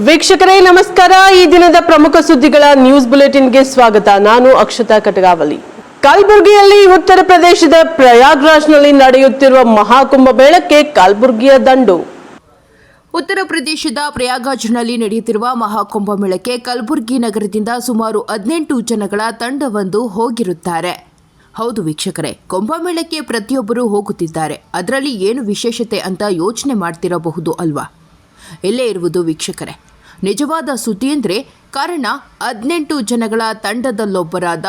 ವೀಕ್ಷಕರೇ ನಮಸ್ಕಾರ. ಈ ದಿನದ ಪ್ರಮುಖ ಸುದ್ದಿಗಳ ನ್ಯೂಸ್ ಬುಲೆಟಿನ್ಗೆ ಸ್ವಾಗತ. ನಾನು ಅಕ್ಷತಾ ಕಟಗಾವಲಿ. ಕಲಬುರಗಿಯಲ್ಲಿ ಉತ್ತರ ಪ್ರದೇಶದ ಪ್ರಯಾಗ್ರಾಜ್ನಲ್ಲಿ ನಡೆಯುತ್ತಿರುವ ಮಹಾಕುಂಭಮೇಳಕ್ಕೆ ಕಲಬುರಗಿಯ ದಂಡು. ಉತ್ತರ ಪ್ರದೇಶದ ಪ್ರಯಾಗ್ರಾಜ್ನಲ್ಲಿ ನಡೆಯುತ್ತಿರುವ ಮಹಾಕುಂಭಮೇಳಕ್ಕೆ ಕಲಬುರಗಿ ನಗರದಿಂದ ಸುಮಾರು 18 ಜನಗಳ ತಂಡವೊಂದು ಹೋಗಿರುತ್ತಾರೆ. ಹೌದು ವೀಕ್ಷಕರೇ, ಕುಂಭಮೇಳಕ್ಕೆ ಪ್ರತಿಯೊಬ್ಬರು ಹೋಗುತ್ತಿದ್ದಾರೆ. ಅದರಲ್ಲಿ ಏನು ವಿಶೇಷತೆ ಅಂತ ಯೋಚನೆ ಮಾಡ್ತಿರಬಹುದು ಅಲ್ವಾ? ಇಲ್ಲೇ ಇರುವುದು ವೀಕ್ಷಕರೇ ನಿಜವಾದ ಸುದ್ದಿ ಅಂದರೆ, ಕಾರಣ 18 ಜನಗಳ ತಂಡದಲ್ಲೊಬ್ಬರಾದ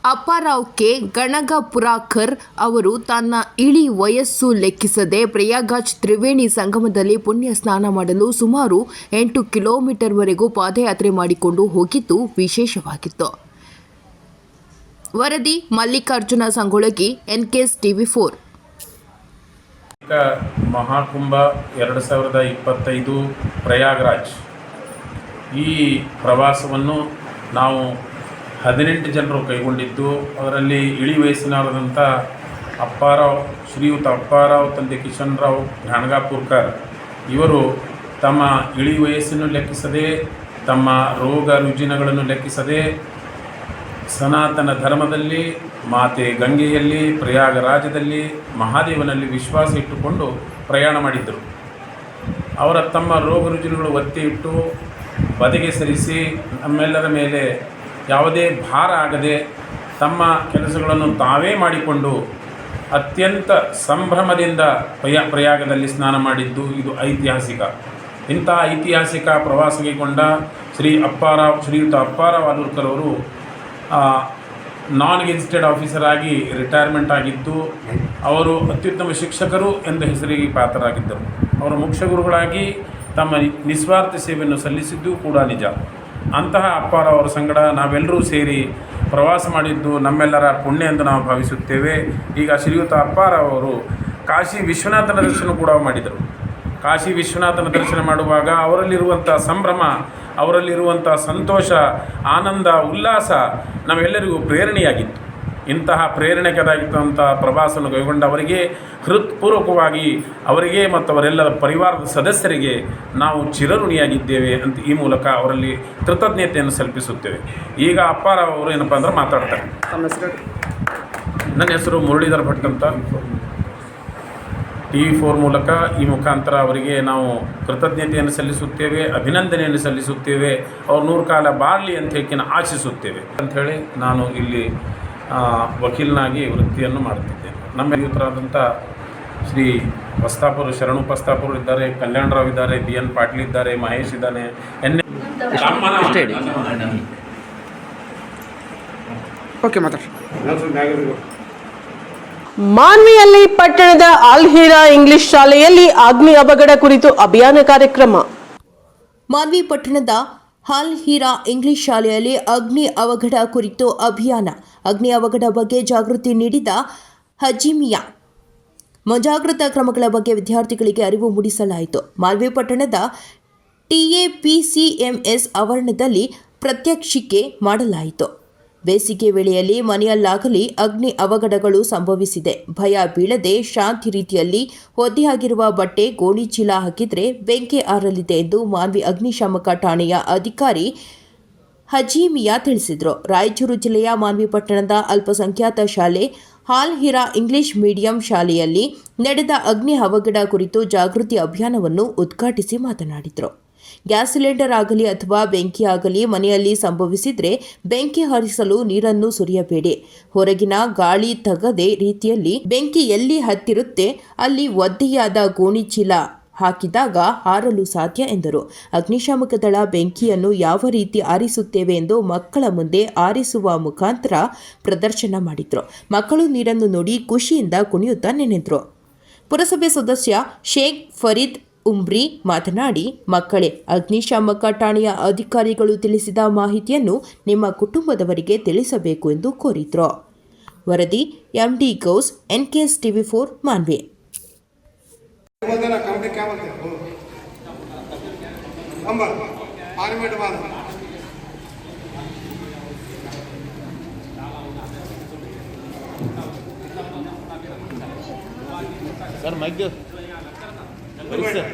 ಅಪ್ಪಾರಾವ್ ಕೆ ಗಣಗಪುರಾಕರ್ ಅವರು ತನ್ನ ಇಳಿ ವಯಸ್ಸು ಲೆಕ್ಕಿಸದೆ ಪ್ರಯಾಗ್ರಾಜ್ ತ್ರಿವೇಣಿ ಸಂಗಮದಲ್ಲಿ ಪುಣ್ಯ ಸ್ನಾನ ಮಾಡಲು ಸುಮಾರು 8 ಕಿಲೋಮೀಟರ್ವರೆಗೂ ಪಾದಯಾತ್ರೆ ಮಾಡಿಕೊಂಡು ಹೋಗಿದ್ದು ವಿಶೇಷವಾಗಿತ್ತು. ವರದಿ ಮಲ್ಲಿಕಾರ್ಜುನ ಸಂಗೊಳಗಿ, NKS TV4. ಮಹಾಕುಂಭ 2025 ಪ್ರಯಾಗ್ರಾಜ್. ಈ ಪ್ರವಾಸವನ್ನು ನಾವು 18 ಜನರು ಕೈಗೊಂಡಿದ್ದು, ಅದರಲ್ಲಿ ಇಳಿ ವಯಸ್ಸಿನವರಾದಂಥ ಶ್ರೀಯುತ ಅಪ್ಪಾರಾವ್ ತಂದೆ ಕಿಶನ್ ರಾವ್ ಘಾಣಗಾಪುರ್ಕರ್ ಇವರು ತಮ್ಮ ಇಳಿ ವಯಸ್ಸನ್ನು ಲೆಕ್ಕಿಸದೆ, ತಮ್ಮ ರೋಗ ರುಜಿನಗಳನ್ನು ಲೆಕ್ಕಿಸದೆ ಸನಾತನ ಧರ್ಮದಲ್ಲಿ, ಮಾತೆ ಗಂಗೆಯಲ್ಲಿ, ಪ್ರಯಾಗರಾಜದಲ್ಲಿ, ಮಹಾದೇವನಲ್ಲಿ ವಿಶ್ವಾಸ ಇಟ್ಟುಕೊಂಡು ಪ್ರಯಾಣ ಮಾಡಿದ್ದರು. ಅವರ ತಮ್ಮ ರೋಗ ರುಜಿನಗಳು ಒತ್ತಿ ಇಟ್ಟು ಬದಿಗೆ ಸರಿಸಿ ನಮ್ಮೆಲ್ಲರ ಮೇಲೆ ಯಾವುದೇ ಭಾರ ಆಗದೆ ತಮ್ಮ ಕೆಲಸಗಳನ್ನು ತಾವೇ ಮಾಡಿಕೊಂಡು ಅತ್ಯಂತ ಸಂಭ್ರಮದಿಂದ ಪ್ರಯಾಗದಲ್ಲಿ ಸ್ನಾನ ಮಾಡಿದ್ದು ಇದು ಐತಿಹಾಸಿಕ. ಇಂಥ ಐತಿಹಾಸಿಕ ಪ್ರವಾಸ ಕೈಗೊಂಡ ಶ್ರೀಯುತ ಅಪ್ಪಾರಾವ್ ಆಲೂರ್ಕರ್ ಅವರು ನಾನ್ ಗೆಜಿಟೆಡ್ ಆಫೀಸರ್ ಆಗಿ ರಿಟೈರ್ಮೆಂಟ್ ಆಗಿದ್ದು, ಅವರು ಅತ್ಯುತ್ತಮ ಶಿಕ್ಷಕರು ಎಂದ ಹೆಸರಿಗೆ ಪಾತ್ರರಾಗಿದ್ದರು. ಅವರು ಮುಖ್ಯ ಗುರುಗಳಾಗಿ ತಮ್ಮ ನಿಸ್ವಾರ್ಥ ಸೇವೆಯನ್ನು ಸಲ್ಲಿಸಿದ್ದು ಕೂಡ ನಿಜ. ಅಂತಹ ಅಪ್ಪಾರಾವ್ ಅವರ ಸಂಗಡ ನಾವೆಲ್ಲರೂ ಸೇರಿ ಪ್ರವಾಸ ಮಾಡಿದ್ದು ನಮ್ಮೆಲ್ಲರ ಪುಣ್ಯ ಎಂದು ನಾವು ಭಾವಿಸುತ್ತೇವೆ. ಈಗ ಶ್ರೀಯುತ ಅಪ್ಪಾರಾವ್ ಅವರು ಕಾಶಿ ವಿಶ್ವನಾಥನ ದರ್ಶನ ಕೂಡ ಮಾಡಿದರು. ಕಾಶಿ ವಿಶ್ವನಾಥನ ದರ್ಶನ ಮಾಡುವಾಗ ಅವರಲ್ಲಿರುವಂಥ ಸಂಭ್ರಮ, ಅವರಲ್ಲಿರುವಂಥ ಸಂತೋಷ, ಆನಂದ, ಉಲ್ಲಾಸ ನಮ್ಮೆಲ್ಲರಿಗೂ ಪ್ರೇರಣೆಯಾಗಿತ್ತು. ಇಂತಹ ಪ್ರೇರಣೆಕರಾಗಿದ್ದಂಥ ಪ್ರವಾಸವನ್ನು ಕೈಗೊಂಡ ಅವರಿಗೆ ಹೃತ್ಪೂರ್ವಕವಾಗಿ ಅವರಿಗೆ ಮತ್ತು ಅವರೆಲ್ಲರ ಪರಿವಾರದ ಸದಸ್ಯರಿಗೆ ನಾವು ಚಿರಋಣಿಯಾಗಿದ್ದೇವೆ ಅಂತ ಈ ಮೂಲಕ ಅವರಲ್ಲಿ ಕೃತಜ್ಞತೆಯನ್ನು ಸಲ್ಲಿಸುತ್ತೇವೆ. ಈಗ ಅಪ್ಪಾರಾವ್ ಅವರು ಏನಪ್ಪ ಅಂದ್ರೆ ಮಾತಾಡ್ತಾರೆ. ನನ್ನ ಹೆಸರು ಮುರಳೀಧರ್ ಭಟ್ ಅಂತ. TV4 ಮೂಲಕ ಈ ಮುಖಾಂತರ ಅವರಿಗೆ ನಾವು ಕೃತಜ್ಞತೆಯನ್ನು ಸಲ್ಲಿಸುತ್ತೇವೆ, ಅಭಿನಂದನೆಯನ್ನು ಸಲ್ಲಿಸುತ್ತೇವೆ. ಅವ್ರು 100 ಕಾಲ ಬಾರಲಿ ಅಂತ ಹೇಳಿ ಆಶಿಸುತ್ತೇವೆ ಅಂಥೇಳಿ ನಾನು ಇಲ್ಲಿ ವಕೀಲನಾಗಿ ವೃತ್ತಿಯನ್ನು ಮಾಡುತ್ತಿದ್ದೇನೆ. ನಮ್ಮ ಯುವಕರಾದಂಥ ಶ್ರೀ ಶರಣು ಪಸ್ತಾಪುರ್ ಇದ್ದಾರೆ, ಕಲ್ಯಾಣರಾವ್ ಇದ್ದಾರೆ, BN ಪಾಟೀಲ್ ಇದ್ದಾರೆ, ಮಹೇಶ್ ಇದ್ದಾನೆ, ಮಾನ್ವಿಯಲ್ಲಿ ಪಟ್ಟಣದ ಅಲ್ ಹೀರಾ ಇಂಗ್ಲಿಷ್ ಶಾಲೆಯಲ್ಲಿ ಅಗ್ನಿ ಅವಘಡ ಕುರಿತು ಅಭಿಯಾನ ಕಾರ್ಯಕ್ರಮ. ಮಾನ್ವಿ ಪಟ್ಟಣದ ಅಲ್ ಹೀರಾ ಇಂಗ್ಲಿಷ್ ಶಾಲೆಯಲ್ಲಿ ಅಗ್ನಿ ಅವಘಡ ಕುರಿತು ಅಭಿಯಾನ. ಅಗ್ನಿ ಅವಘಡ ಬಗ್ಗೆ ಜಾಗೃತಿ ನೀಡಿದ ಹಜಿಮಿಯಾ ಮುಂಜಾಗ್ರತಾ ಕ್ರಮಗಳ ಬಗ್ಗೆ ವಿದ್ಯಾರ್ಥಿಗಳಿಗೆ ಅರಿವು ಮೂಡಿಸಲಾಯಿತು. ಮಾನ್ವಿ ಪಟ್ಟಣದ TAPCMS ಆವರಣದಲ್ಲಿ ಪ್ರಾತ್ಯಕ್ಷಿಕೆ ಮಾಡಲಾಯಿತು. ಬೇಸಿಗೆ ವೇಳೆಯಲ್ಲಿ ಮನೆಯಲ್ಲಾಗಲಿ ಅಗ್ನಿ ಅವಘಡಗಳು ಸಂಭವಿಸಿದೆ. ಭಯ ಬೀಳದೆ ಶಾಂತಿ ರೀತಿಯಲ್ಲಿ ಒದ್ದೆಯಾಗಿರುವ ಬಟ್ಟೆ ಗೋಣಿ ಚೀಲ ಹಾಕಿದರೆ ಬೆಂಕಿ ಆರಲಿದೆ ಎಂದು ಮಾನ್ವಿ ಅಗ್ನಿಶಾಮಕ ಠಾಣೆಯ ಅಧಿಕಾರಿ ಹಜೀಮಿಯಾ ತಿಳಿಸಿದರು. ರಾಯಚೂರು ಜಿಲ್ಲೆಯ ಮಾನ್ವಿ ಪಟ್ಟಣದ ಅಲ್ಪಸಂಖ್ಯಾತ ಶಾಲೆ ಅಲ್ ಹೀರಾ ಇಂಗ್ಲಿಷ್ ಮೀಡಿಯಂ ಶಾಲೆಯಲ್ಲಿ ನಡೆದ ಅಗ್ನಿ ಅವಘಡ ಕುರಿತು ಜಾಗೃತಿ ಅಭಿಯಾನವನ್ನು ಉದ್ಘಾಟಿಸಿ ಮಾತನಾಡಿದರು. ಗ್ಯಾಸ್ ಸಿಲಿಂಡರ್ ಆಗಲಿ ಅಥವಾ ಬೆಂಕಿ ಆಗಲಿ ಮನೆಯಲ್ಲಿ ಸಂಭವಿಸಿದರೆ ಬೆಂಕಿ ಹರಿಸಲು ನೀರನ್ನು ಸುರಿಯಬೇಡಿ. ಹೊರಗಿನ ಗಾಳಿ ತಗದೆ ರೀತಿಯಲ್ಲಿ ಬೆಂಕಿ ಎಲ್ಲಿ ಹತ್ತಿರುತ್ತೆ ಅಲ್ಲಿ ಒದ್ದೆಯಾದ ಗೋಣಿ ಚೀಲ ಹಾಕಿದಾಗ ಹಾರಲು ಸಾಧ್ಯ ಎಂದರು. ಅಗ್ನಿಶಾಮಕ ದಳ ಬೆಂಕಿಯನ್ನು ಯಾವ ರೀತಿ ಆರಿಸುತ್ತೇವೆ ಎಂದು ಮಕ್ಕಳ ಮುಂದೆ ಆರಿಸುವ ಮುಖಾಂತರ ಪ್ರದರ್ಶನ ಮಾಡಿದ್ರು. ಮಕ್ಕಳು ನೀರನ್ನು ನೋಡಿ ಖುಷಿಯಿಂದ ಕುಣಿಯುತ್ತಾ ನೆನೆದ್ರು. ಪುರಸಭೆ ಸದಸ್ಯ ಶೇಖ್ ಫರೀದ್ ಉಮ್ರಿ ಮಾತನಾಡಿ, ಮಕ್ಕಳೇ, ಅಗ್ನಿಶಾಮಕ ಠಾಣೆಯ ಅಧಿಕಾರಿಗಳು ತಿಳಿಸಿದ ಮಾಹಿತಿಯನ್ನು ನಿಮ್ಮ ಕುಟುಂಬದವರಿಗೆ ತಿಳಿಸಬೇಕು ಎಂದು ಕೋರಿದ್ರು. ವರದಿ MD Ghouse, NKS TV4 Manvi. Sir mike दो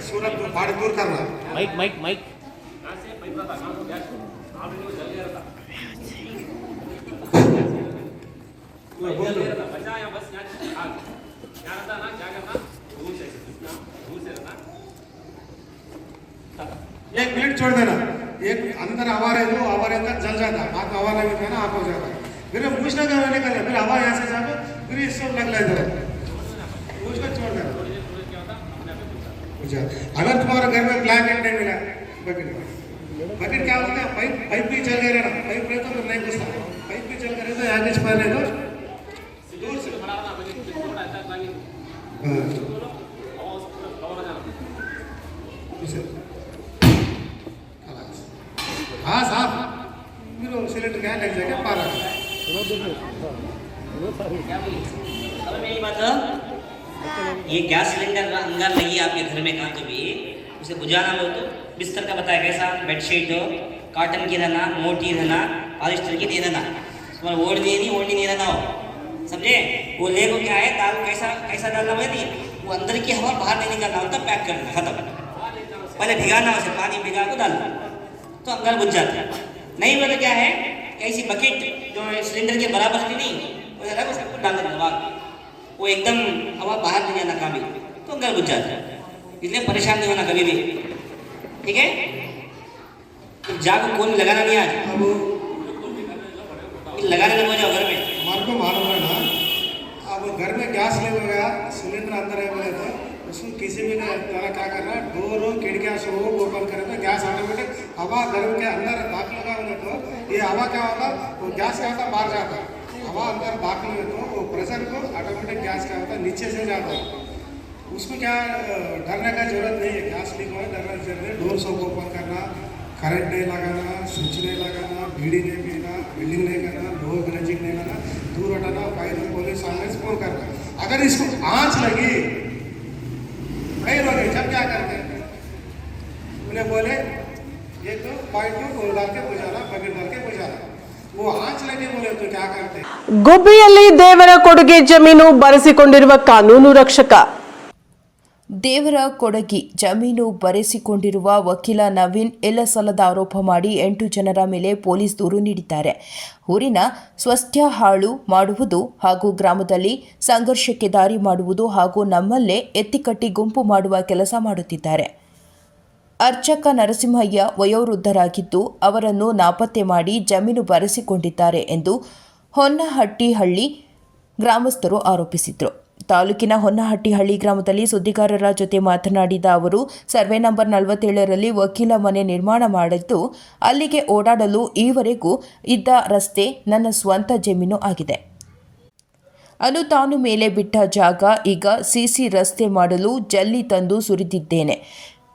सूरत दूर करना माइक माइक माइक एक मिनट छोड़ देना, एक अंदर हवा रहे तो हवा रहता जल जाता, बात हवा लगे थे ना आप हो जाता, फिर पूछना क्या निकल, फिर हवा यहाँ से जाकर फिर इस सब लग जाए पूछ कर छोड़ देना। अगर तुम्हारे घर में ब्लैंकेट नहीं मिला, बकेट क्या होता है, पाइप भी चल गए ना, पाइप रहे तो नहीं घुसता, पाइप भी चल गए तो यहाँ कुछ पहले तो दूर से हाँ साहब, फिर सिलेंडर क्या लग जाएगा पारा। मेरी बात ये गैस सिलेंडर अंगार लगी आपके घर में कहाँ तो भी उसे बुझाना लो तो बिस्तर का बताया कैसा, बेडशीट हो कॉटन की रहना, मोटी रहना, पॉलिस्टर की दे देना, तुम्हारा ओढ़नी नहीं रहना हो, समझे। वो ले को क्या है दाल कैसा कैसा डालना हुआ नहीं, वो अंदर की हवा बाहर नहीं निकालना होता, पैक करना खत्म। पहले भिगाना उसे, पानी भिगा को डालना तो अंगार बुझ जाता है। नहीं बोले क्या है, ऐसी बकेट जो सिलेंडर के बराबर की नहीं वो अलग उसको डाल देना हवा, वो एकदम हवा बाहर नहीं जाना कभी तो अंगार बुझ जाता है। इसलिए परेशान नहीं होना कभी भी, ठीक है। तो जागो कौन लगाना नहीं आज, अब लगाने लग जाओ घर में। हमारे को मालूम है ना, अब घर में गैस ले गया, सिलेंडर अंदर है बोले तो उसको किसी भी तरह क्या करना, डोर हो खिड़कियाँ से हो ओपन करे तो गैस ऑटोमेटिक हवा घर के अंदर दाखिल लगा होने तो ये हवा क्या होता, वो गैस क्या होता बाहर जाता, हवा अंदर दाखिल हुए तो वो प्रेशर को ऑटोमेटिक गैस क्या होता नीचे से जाता है। उसको क्या डरने का जरूरत नहीं है, गैस लीक हो डरने की जरूरत है। डोर सब ओपन करना, करंट नहीं लगाना, स्विच नहीं लगाना, बीड़ी नहीं पीना, बिल्डिंग नहीं करना, डोर नजीक नहीं लाना, दूर हटाना, फायर पुलिस आने से फोन करना। अगर इसको आँच लगी कई लोग जब क्या करते हैं, उन्हें बोले एक तो पाइप को डाल के बुझाना, बकेट डाल के बुझाना, वो आँच लगे बोले तो क्या करते हैं। ಗುಬ್ಬಿಯಲ್ಲಿ ದೇವರ ಕೊಡುಗೆ ಜಮೀನು ಬರೆಸಿಕೊಂಡಿರುವ ಕಾನೂನು ರಕ್ಷಕ. ದೇವರ ಕೊಡಗಿ ಜಮೀನು ಬರೆಸಿಕೊಂಡಿರುವ ವಕೀಲ ನವೀನ್ ಇಲ್ಲಸಲ್ಲದ ಆರೋಪ ಮಾಡಿ 8 ಜನರ ಮೇಲೆ ಪೊಲೀಸ್ ದೂರು ನೀಡಿದ್ದಾರೆ. ಊರಿನ ಸ್ವಾಸ್ಥ್ಯ ಹಾಳು ಮಾಡುವುದು ಹಾಗೂ ಗ್ರಾಮದಲ್ಲಿ ಸಂಘರ್ಷಕ್ಕೆ ದಾರಿ ಮಾಡುವುದು ಹಾಗೂ ನಮ್ಮಲ್ಲೇ ಎತ್ತಿಕಟ್ಟಿ ಗುಂಪು ಮಾಡುವ ಕೆಲಸ ಮಾಡುತ್ತಿದ್ದಾರೆ. ಅರ್ಚಕ ನರಸಿಂಹಯ್ಯ ವಯೋವೃದ್ಧರಾಗಿದ್ದು ಅವರನ್ನು ನಾಪತ್ತೆ ಮಾಡಿ ಜಮೀನು ಬರೆಸಿಕೊಂಡಿದ್ದಾರೆ ಎಂದು ಹೊನ್ನಹಟ್ಟಿಹಳ್ಳಿ ಗ್ರಾಮಸ್ಥರು ಆರೋಪಿಸಿದರು. ತಾಲೂಕಿನ ಹೊನ್ನಹಟ್ಟಿಹಳ್ಳಿ ಗ್ರಾಮದಲ್ಲಿ ಸುದ್ದಿಗಾರರ ಜೊತೆ ಮಾತನಾಡಿದ ಅವರು, ಸರ್ವೆ ನಂಬರ್ 47ರಲ್ಲಿ ವಕೀಲ ಮನೆ ನಿರ್ಮಾಣ ಮಾಡಿದ್ದು ಅಲ್ಲಿಗೆ ಓಡಾಡಲು ಈವರೆಗೂ ಇದ್ದ ರಸ್ತೆ ನನ್ನ ಸ್ವಂತ ಜಮೀನು ಆಗಿದೆ. ಅನುದಾನ ಮೇಲೆ ಬಿಟ್ಟ ಜಾಗ ಈಗ ಸಿಸಿ ರಸ್ತೆ ಮಾಡಲು ಜಲ್ಲಿ ತಂದು ಸುರಿದಿದ್ದೇನೆ.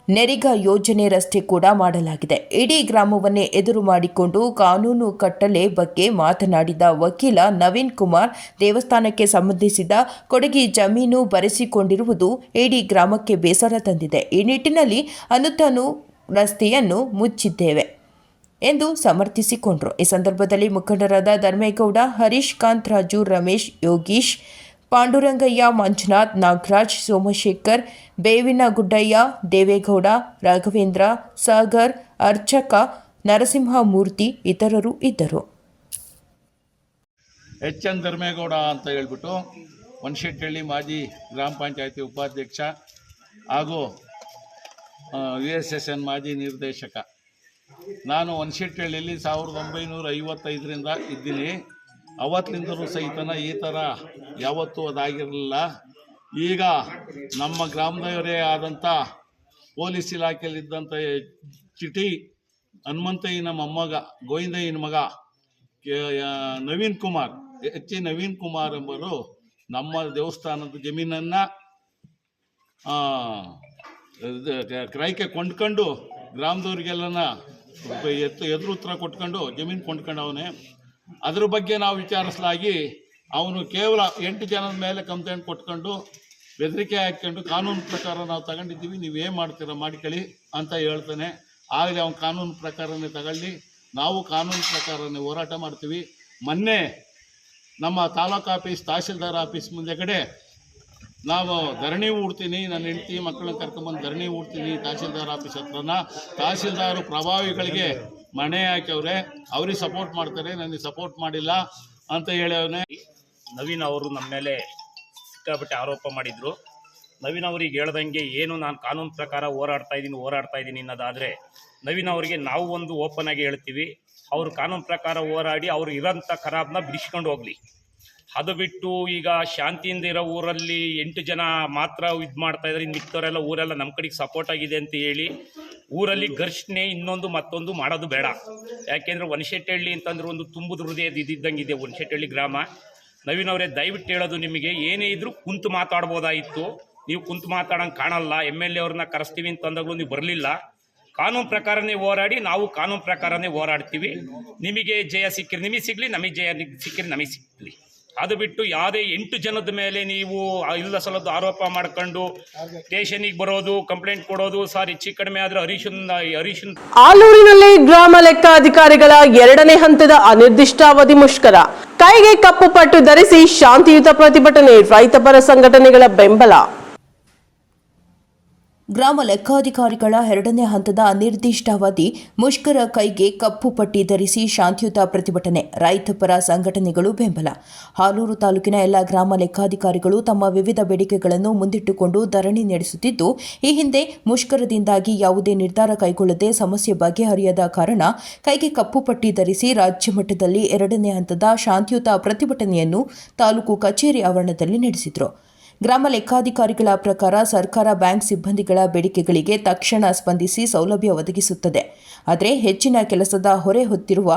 ನೆರಿಗಾ ಯೋಜನೆ ರಸ್ತೆ ಕೂಡ ಮಾಡಲಾಗಿದೆ. ಇಡೀ ಗ್ರಾಮವನ್ನೇ ಎದುರು ಮಾಡಿಕೊಂಡು ಕಾನೂನು ಕಟ್ಟಲೆ ಬಗ್ಗೆ ಮಾತನಾಡಿದ ವಕೀಲ ನವೀನ್ ಕುಮಾರ್, ದೇವಸ್ಥಾನಕ್ಕೆ ಸಂಬಂಧಿಸಿದ ಕೊಡಗಿ ಜಮೀನು ಬರೆಸಿಕೊಂಡಿರುವುದು ಇಡೀ ಗ್ರಾಮಕ್ಕೆ ಬೇಸರ ತಂದಿದೆ. ಈ ನಿಟ್ಟಿನಲ್ಲಿ ಅನುದಾನ ರಸ್ತೆಯನ್ನು ಮುಚ್ಚಿದ್ದೇವೆ ಎಂದು ಸಮರ್ಥಿಸಿಕೊಂಡರು. ಈ ಸಂದರ್ಭದಲ್ಲಿ ಮುಖಂಡರಾದ ಧರ್ಮೇಗೌಡ, ಹರೀಶ್ ಕಾಂತ್, ರಾಜು, ರಮೇಶ್, ಯೋಗೀಶ್, ಪಾಂಡುರಂಗಯ್ಯ, ಮಂಜುನಾಥ್, ನಾಗರಾಜ್, ಸೋಮಶೇಖರ್, ಬೇವಿನಗುಡ್ಡಯ್ಯ, ದೇವೇಗೌಡ, ರಾಘವೇಂದ್ರ, ಸಾಗರ್, ಅರ್ಚಕ ನರಸಿಂಹಮೂರ್ತಿ ಇತರರು ಇದ್ದರು. HN ಧರ್ಮೇಗೌಡ ಅಂತ ಹೇಳ್ಬಿಟ್ಟು ಹೊನ್ನಶೆಟ್ಟಹಳ್ಳಿ ಮಾಜಿ ಗ್ರಾಮ ಪಂಚಾಯತಿ ಉಪಾಧ್ಯಕ್ಷ ಹಾಗೂ USSN ಮಾಜಿ ನಿರ್ದೇಶಕ. ನಾನು ಹೊನ್ನಶೆಟ್ಟಹಳ್ಳಿಯಲ್ಲಿ 1955ರಿಂದ ಇದ್ದೀನಿ. ಅವತ್ತಿನಿಂದಲೂ ಸಹಿತನ ಈ ಥರ ಯಾವತ್ತೂ ಅದಾಗಿರಲಿಲ್ಲ. ಈಗ ನಮ್ಮ ಗ್ರಾಮದವರೇ ಆದಂಥ ಪೊಲೀಸ್ ಇಲಾಖೆಯಲ್ಲಿದ್ದಂಥ ಚಿಟಿ ಹನುಮಂತಯ್ಯನ ಮೊಮ್ಮಗ, ಗೋವಿಂದಯ್ಯನ ಮಗ ನವೀನ್ ಕುಮಾರ್, ನವೀನ್ ಕುಮಾರ್ ಎಂಬರು ನಮ್ಮ ದೇವಸ್ಥಾನದ ಜಮೀನನ್ನು ಕ್ರಯಕ್ಕೆ ಕೊಂಡ್ಕೊಂಡು ಗ್ರಾಮದವ್ರಿಗೆಲ್ಲನ ಎದುರು ಉತ್ತರ ಕೊಟ್ಕೊಂಡು ಜಮೀನು ಕೊಂಡ್ಕೊಂಡವನೇ. ಅದ್ರ ಬಗ್ಗೆ ನಾವು ವಿಚಾರಿಸಲಾಗಿ ಅವನು ಕೇವಲ 8 ಜನದ ಮೇಲೆ ಕಂಪ್ಲೇಂಟ್ ಕೊಟ್ಕೊಂಡು ಬೆದರಿಕೆ ಹಾಕ್ಕೊಂಡು ಕಾನೂನು ಪ್ರಕಾರ ನಾವು ತಗೊಂಡಿದ್ದೀವಿ, ನೀವೇನು ಮಾಡ್ತೀರಾ ಮಾಡ್ಕೊಳ್ಳಿ ಅಂತ ಹೇಳ್ತಾನೆ. ಆಗಲೇ ಅವನು ಕಾನೂನು ಪ್ರಕಾರನೇ ತಗೊಳ್ಳಿ, ನಾವು ಕಾನೂನು ಪ್ರಕಾರನೇ ಹೋರಾಟ ಮಾಡ್ತೀವಿ. ಮೊನ್ನೆ ನಮ್ಮ ತಾಲೂಕು ಆಫೀಸ್, ತಹಸೀಲ್ದಾರ್ ಆಫೀಸ್ ಮುಂದೆಗಡೆ ನಾವು ಧರಣಿ ಹೂಡ್ತೀನಿ, ನನ್ನ ಹೆಂಡತಿ ಮಕ್ಕಳನ್ನ ಕರ್ಕೊಂಬಂದು ಧರಣಿ ಹೂಡ್ತೀನಿ ತಹಸೀಲ್ದಾರ್ ಆಫೀಸ್ ಹತ್ರನ. ತಹಸೀಲ್ದಾರು ಪ್ರಭಾವಿಗಳಿಗೆ ಮಣೆ ಹಾಕ್ಯವ್ರೆ, ಅವ್ರಿಗೆ ಸಪೋರ್ಟ್ ಮಾಡ್ತಾರೆ, ನನಗೆ ಸಪೋರ್ಟ್ ಮಾಡಿಲ್ಲ ಅಂತ ಹೇಳವನೇ. ನವೀನ್ ಅವರು ನಮ್ಮ ಮೇಲೆ ಸಿಕ್ಕಾಪಟ್ಟೆ ಆರೋಪ ಮಾಡಿದರು. ನವೀನ್ ಅವರಿಗೆ ಹೇಳ್ದಂಗೆ ಏನು ನಾನು ಕಾನೂನು ಪ್ರಕಾರ ಹೋರಾಡ್ತಾ ಇದ್ದೀನಿ ಅನ್ನೋದಾದರೆ ನವೀನ್ ಅವರಿಗೆ ನಾವು ಒಂದು ಓಪನ್ ಆಗಿ ಹೇಳ್ತೀವಿ, ಅವರು ಕಾನೂನು ಪ್ರಕಾರ ಹೋರಾಡಿ ಅವರು ಇರೋಂಥ ಖರಾಬ್ನ ಬಿಡಿಸ್ಕೊಂಡು ಹೋಗಲಿ. ಅದು ಬಿಟ್ಟು ಈಗ ಶಾಂತಿಯಿಂದ ಇರೋ ಊರಲ್ಲಿ 8 ಜನ ಮಾತ್ರ ಇದು ಮಾಡ್ತಾಯಿದ್ದಾರೆ, ಇನ್ನು ಮಿಕ್ಕವರೆಲ್ಲ ಊರೆಲ್ಲ ನಮ್ಮ ಕಡೆಗೆ ಸಪೋರ್ಟ್ ಆಗಿದೆ ಅಂತ ಹೇಳಿ ಊರಲ್ಲಿ ಘರ್ಷಣೆ ಇನ್ನೊಂದು ಮತ್ತೊಂದು ಮಾಡೋದು ಬೇಡ. ಯಾಕೆಂದರೆ ವನಶೆಟ್ಟಹಳ್ಳಿ ಅಂತಂದ್ರೆ ಒಂದು ತುಂಬುದು ಹೃದಯದ ಇದ್ದಂಗಿದೆ ವನಶೆಟ್ಟಹಳ್ಳಿ ಗ್ರಾಮ. ನವೀನ್ ಅವರೇ ದಯವಿಟ್ಟು ಹೇಳೋದು, ನಿಮಗೆ ಏನೇ ಇದ್ರೂ ಕುಂತು ಮಾತಾಡ್ಬೋದಾಯಿತು, ನೀವು ಕುಂತು ಮಾತಾಡೋಂಗೆ ಕಾಣಲ್ಲ. MLA ಅವ್ರನ್ನ ಕರೆಸ್ತೀವಿ ಅಂತಂದಾಗಲೂ ನೀವು ಬರಲಿಲ್ಲ. ಕಾನೂನು ಪ್ರಕಾರನೇ ಹೋರಾಡಿ, ನಾವು ಕಾನೂನು ಪ್ರಕಾರನೇ ಹೋರಾಡ್ತೀವಿ. ನಿಮಗೆ ಜಯ ಸಿಕ್ಕಿರಿ ನಿಮಗೆ ಸಿಗಲಿ, ನಮಗೆ ಜಯ ಸಿಕ್ಕಿರಿ ನಮಗೆ ಸಿಗಲಿ. ಅದು ಬಿಟ್ಟು ಯಾವುದೇ 8 ಜನದ ಮೇಲೆ ನೀವು ಇಲ್ಲ ಸಲದ್ದು ಆರೋಪ ಮಾಡ್ಕೊಂಡು ಸ್ಟೇಷನಿಗೆ ಬರೋದು, ಕಂಪ್ಲೇಂಟ್ ಕೊಡೋದು, ಸಾರ್ ಹೆಚ್ಚು ಕಡಿಮೆ ಆದರೆ ಹರೀಶನ್ ಆಲೂರಿನಲ್ಲಿ ಗ್ರಾಮ ಲೆಕ್ಕಾಧಿಕಾರಿಗಳ 2ನೇ ಹಂತದ ಅನಿರ್ದಿಷ್ಟಾವಧಿ ಮುಷ್ಕರ. ಕೈಗೆ ಕಪ್ಪು ಪಟ್ಟು ಧರಿಸಿ ಶಾಂತಿಯುತ ಪ್ರತಿಭಟನೆ, ರೈತಪರ ಸಂಘಟನೆಗಳ ಬೆಂಬಲ. ಗ್ರಾಮ ಲೆಕ್ಕಾಧಿಕಾರಿಗಳ 2ನೇ ಹಂತದ ಅನಿರ್ದಿಷ್ಟಾವಧಿ ಮುಷ್ಕರ, ಕೈಗೆ ಕಪ್ಪು ಪಟ್ಟಿ ಧರಿಸಿ ಶಾಂತಿಯುತ ಪ್ರತಿಭಟನೆ, ರೈತಪರ ಸಂಘಟನೆಗಳು ಬೆಂಬಲ. ಹಾಲೂರು ತಾಲೂಕಿನ ಎಲ್ಲ ಗ್ರಾಮ ಲೆಕ್ಕಾಧಿಕಾರಿಗಳು ತಮ್ಮ ವಿವಿಧ ಬೇಡಿಕೆಗಳನ್ನು ಮುಂದಿಟ್ಟುಕೊಂಡು ಧರಣಿ ನಡೆಸುತ್ತಿದ್ದು, ಈ ಹಿಂದೆ ಮುಷ್ಕರದಿಂದಾಗಿ ಯಾವುದೇ ನಿರ್ಧಾರ ಕೈಗೊಳ್ಳದೆ ಸಮಸ್ಯೆ ಬಗೆಹರಿಯದ ಕಾರಣ ಕೈಗೆ ಕಪ್ಪು ಪಟ್ಟಿ ಧರಿಸಿ ರಾಜ್ಯ ಮಟ್ಟದಲ್ಲಿ 2ನೇ ಹಂತದ ಶಾಂತಿಯುತ ಪ್ರತಿಭಟನೆಯನ್ನು ತಾಲೂಕು ಕಚೇರಿ ಆವರಣದಲ್ಲಿ ನಡೆಸಿದರು. ಗ್ರಾಮ ಲೆಕ್ಕಾಧಿಕಾರಿಗಳ ಪ್ರಕಾರ ಸರ್ಕಾರ ಬ್ಯಾಂಕ್ ಸಿಬ್ಬಂದಿಗಳ ಬೇಡಿಕೆಗಳಿಗೆ ತಕ್ಷಣ ಸ್ಪಂದಿಸಿ ಸೌಲಭ್ಯ ಒದಗಿಸುತ್ತದೆ. ಆದರೆ ಹೆಚ್ಚಿನ ಕೆಲಸದ ಹೊರೆ ಹೊತ್ತಿರುವ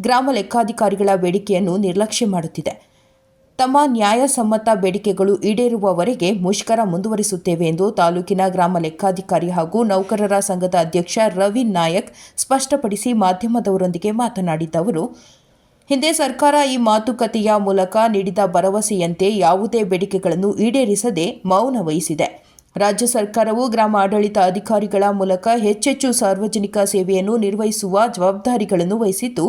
ಗ್ರಾಮ ಲೆಕ್ಕಾಧಿಕಾರಿಗಳ ಬೇಡಿಕೆಯನ್ನು ನಿರ್ಲಕ್ಷ್ಯ ಮಾಡುತ್ತಿದೆ. ತಮ್ಮ ನ್ಯಾಯಸಮ್ಮತ ಬೇಡಿಕೆಗಳು ಈಡೇರುವವರೆಗೆ ಮುಷ್ಕರ ಮುಂದುವರಿಸುತ್ತೇವೆ ಎಂದು ತಾಲೂಕಿನ ಗ್ರಾಮ ಲೆಕ್ಕಾಧಿಕಾರಿ ಹಾಗೂ ನೌಕರರ ಸಂಘದ ಅಧ್ಯಕ್ಷ ರವಿ ನಾಯಕ್ ಸ್ಪಷ್ಟಪಡಿಸಿ ಮಾಧ್ಯಮದವರೊಂದಿಗೆ ಮಾತನಾಡಿದ ಅವರು, ಹಿಂದೆ ಸರ್ಕಾರ ಈ ಮಾತುಕತೆಯ ಮೂಲಕ ನೀಡಿದ ಭರವಸೆಯಂತೆ ಯಾವುದೇ ಬೇಡಿಕೆಗಳನ್ನು ಈಡೇರಿಸದೆ ಮೌನ ವಹಿಸಿದೆ. ರಾಜ್ಯ ಸರ್ಕಾರವು ಗ್ರಾಮ ಆಡಳಿತ ಅಧಿಕಾರಿಗಳ ಮೂಲಕ ಹೆಚ್ಚೆಚ್ಚು ಸಾರ್ವಜನಿಕ ಸೇವೆಯನ್ನು ನಿರ್ವಹಿಸುವ ಜವಾಬ್ದಾರಿಗಳನ್ನು ವಹಿಸಿದ್ದು,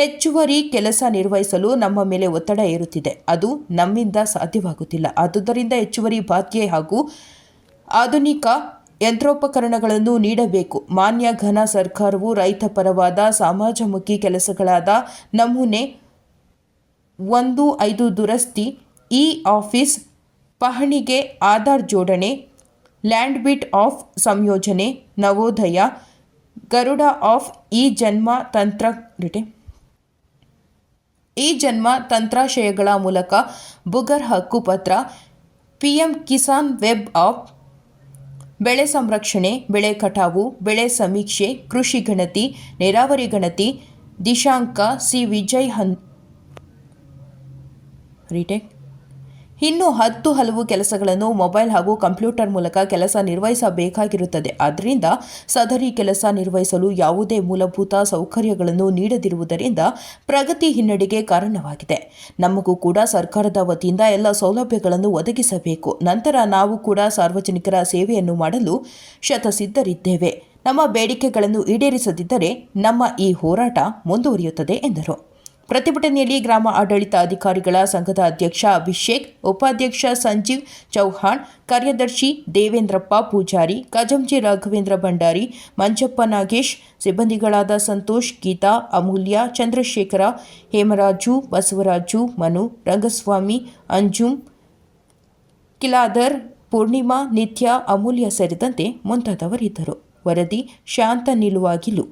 ಹೆಚ್ಚುವರಿ ಕೆಲಸ ನಿರ್ವಹಿಸಲು ನಮ್ಮ ಮೇಲೆ ಒತ್ತಡ ಹೇರುತ್ತಿದೆ. ಅದು ನಮ್ಮಿಂದ ಸಾಧ್ಯವಾಗುತ್ತಿಲ್ಲ. ಆದುದರಿಂದ ಹೆಚ್ಚುವರಿ ಬಾಧ್ಯೆ ಹಾಗೂ ಆಧುನಿಕ ಯಂತ್ರೋಪಕರಣಗಳನ್ನು ನೀಡಬೇಕು. ಮಾನ್ಯ ಘನ ಸರ್ಕಾರವು ರೈತ ಪರವಾದ ಸಮಾಜಮುಖಿ ಕೆಲಸಗಳಾದ ನಮೂನೆ 1-5 ದುರಸ್ತಿ, ಇ-ಆಫೀಸ್, ಪಹಣಿಗೆ ಆಧಾರ್ ಜೋಡಣೆ, ಲ್ಯಾಂಡ್ ಬಿಟ್ ಆಫ್ ಸಂಯೋಜನೆ, ನವೋದಯ, ಗರುಡ ಆಫ್ ಈ-ಜನ್ಮ ತಂತ್ರಾಶಯಗಳ ಮೂಲಕ ಬುಗರ್ ಹಕ್ಕು ಪತ್ರ, PM ಕಿಸಾನ್ ವೆಬ್ ಆಪ್, ಬೆಳೆ ಸಂರಕ್ಷಣೆ, ಬೆಳೆ ಕಟಾವು, ಬೆಳೆ ಸಮೀಕ್ಷೆ, ಕೃಷಿ ಗಣತಿ, ನೀರಾವರಿ ಗಣತಿ, ದಿಶಾಂಕ, ಸಿ ವಿಜಯ್ ಇನ್ನು 10 ಹಲವು ಕೆಲಸಗಳನ್ನು ಮೊಬೈಲ್ ಹಾಗೂ ಕಂಪ್ಯೂಟರ್ ಮೂಲಕ ಕೆಲಸ ನಿರ್ವಹಿಸಬೇಕಾಗಿರುತ್ತದೆ. ಆದ್ದರಿಂದ ಸದರಿ ಕೆಲಸ ನಿರ್ವಹಿಸಲು ಯಾವುದೇ ಮೂಲಭೂತ ಸೌಕರ್ಯಗಳನ್ನು ನೀಡದಿರುವುದರಿಂದ ಪ್ರಗತಿ ಹಿನ್ನಡೆಗೆ ಕಾರಣವಾಗಿದೆ. ನಮಗೂ ಕೂಡ ಸರ್ಕಾರದ ವತಿಯಿಂದ ಎಲ್ಲ ಸೌಲಭ್ಯಗಳನ್ನು ಒದಗಿಸಬೇಕು. ನಂತರ ನಾವು ಕೂಡ ಸಾರ್ವಜನಿಕರ ಸೇವೆಯನ್ನು ಮಾಡಲು ಶತಸಿದ್ಧರಿದ್ದೇವೆ. ನಮ್ಮ ಬೇಡಿಕೆಗಳನ್ನು ಈಡೇರಿಸದಿದ್ದರೆ ನಮ್ಮ ಈ ಹೋರಾಟ ಮುಂದುವರಿಯುತ್ತದೆ ಎಂದರು. ಪ್ರತಿಭಟನೆಯಲ್ಲಿ ಗ್ರಾಮ ಆಡಳಿತ ಅಧಿಕಾರಿಗಳ ಸಂಘದ ಅಧ್ಯಕ್ಷ ಅಭಿಷೇಕ್, ಉಪಾಧ್ಯಕ್ಷ ಸಂಜೀವ್ ಚೌಹಾಣ್, ಕಾರ್ಯದರ್ಶಿ ದೇವೇಂದ್ರಪ್ಪ ಪೂಜಾರಿ, ಕಜಂಜಿ ರಾಘವೇಂದ್ರ ಭಂಡಾರಿ, ಮಂಜಪ್ಪ ನಾಗೇಶ್, ಸಿಬ್ಬಂದಿಗಳಾದ ಸಂತೋಷ್, ಗೀತಾ, ಅಮೂಲ್ಯ, ಚಂದ್ರಶೇಖರ, ಹೇಮರಾಜು, ಬಸವರಾಜು, ಮನು, ರಂಗಸ್ವಾಮಿ, ಅಂಜುಮ್, ಕಿಲಾಧರ್, ಪೂರ್ಣಿಮಾ, ನಿತ್ಯ, ಅಮೂಲ್ಯ ಸೇರಿದಂತೆ ಮುಂತಾದವರಿದ್ದರು. ವರದಿ ಶಾಂತ ನಿಲುವಾಗಿಲು.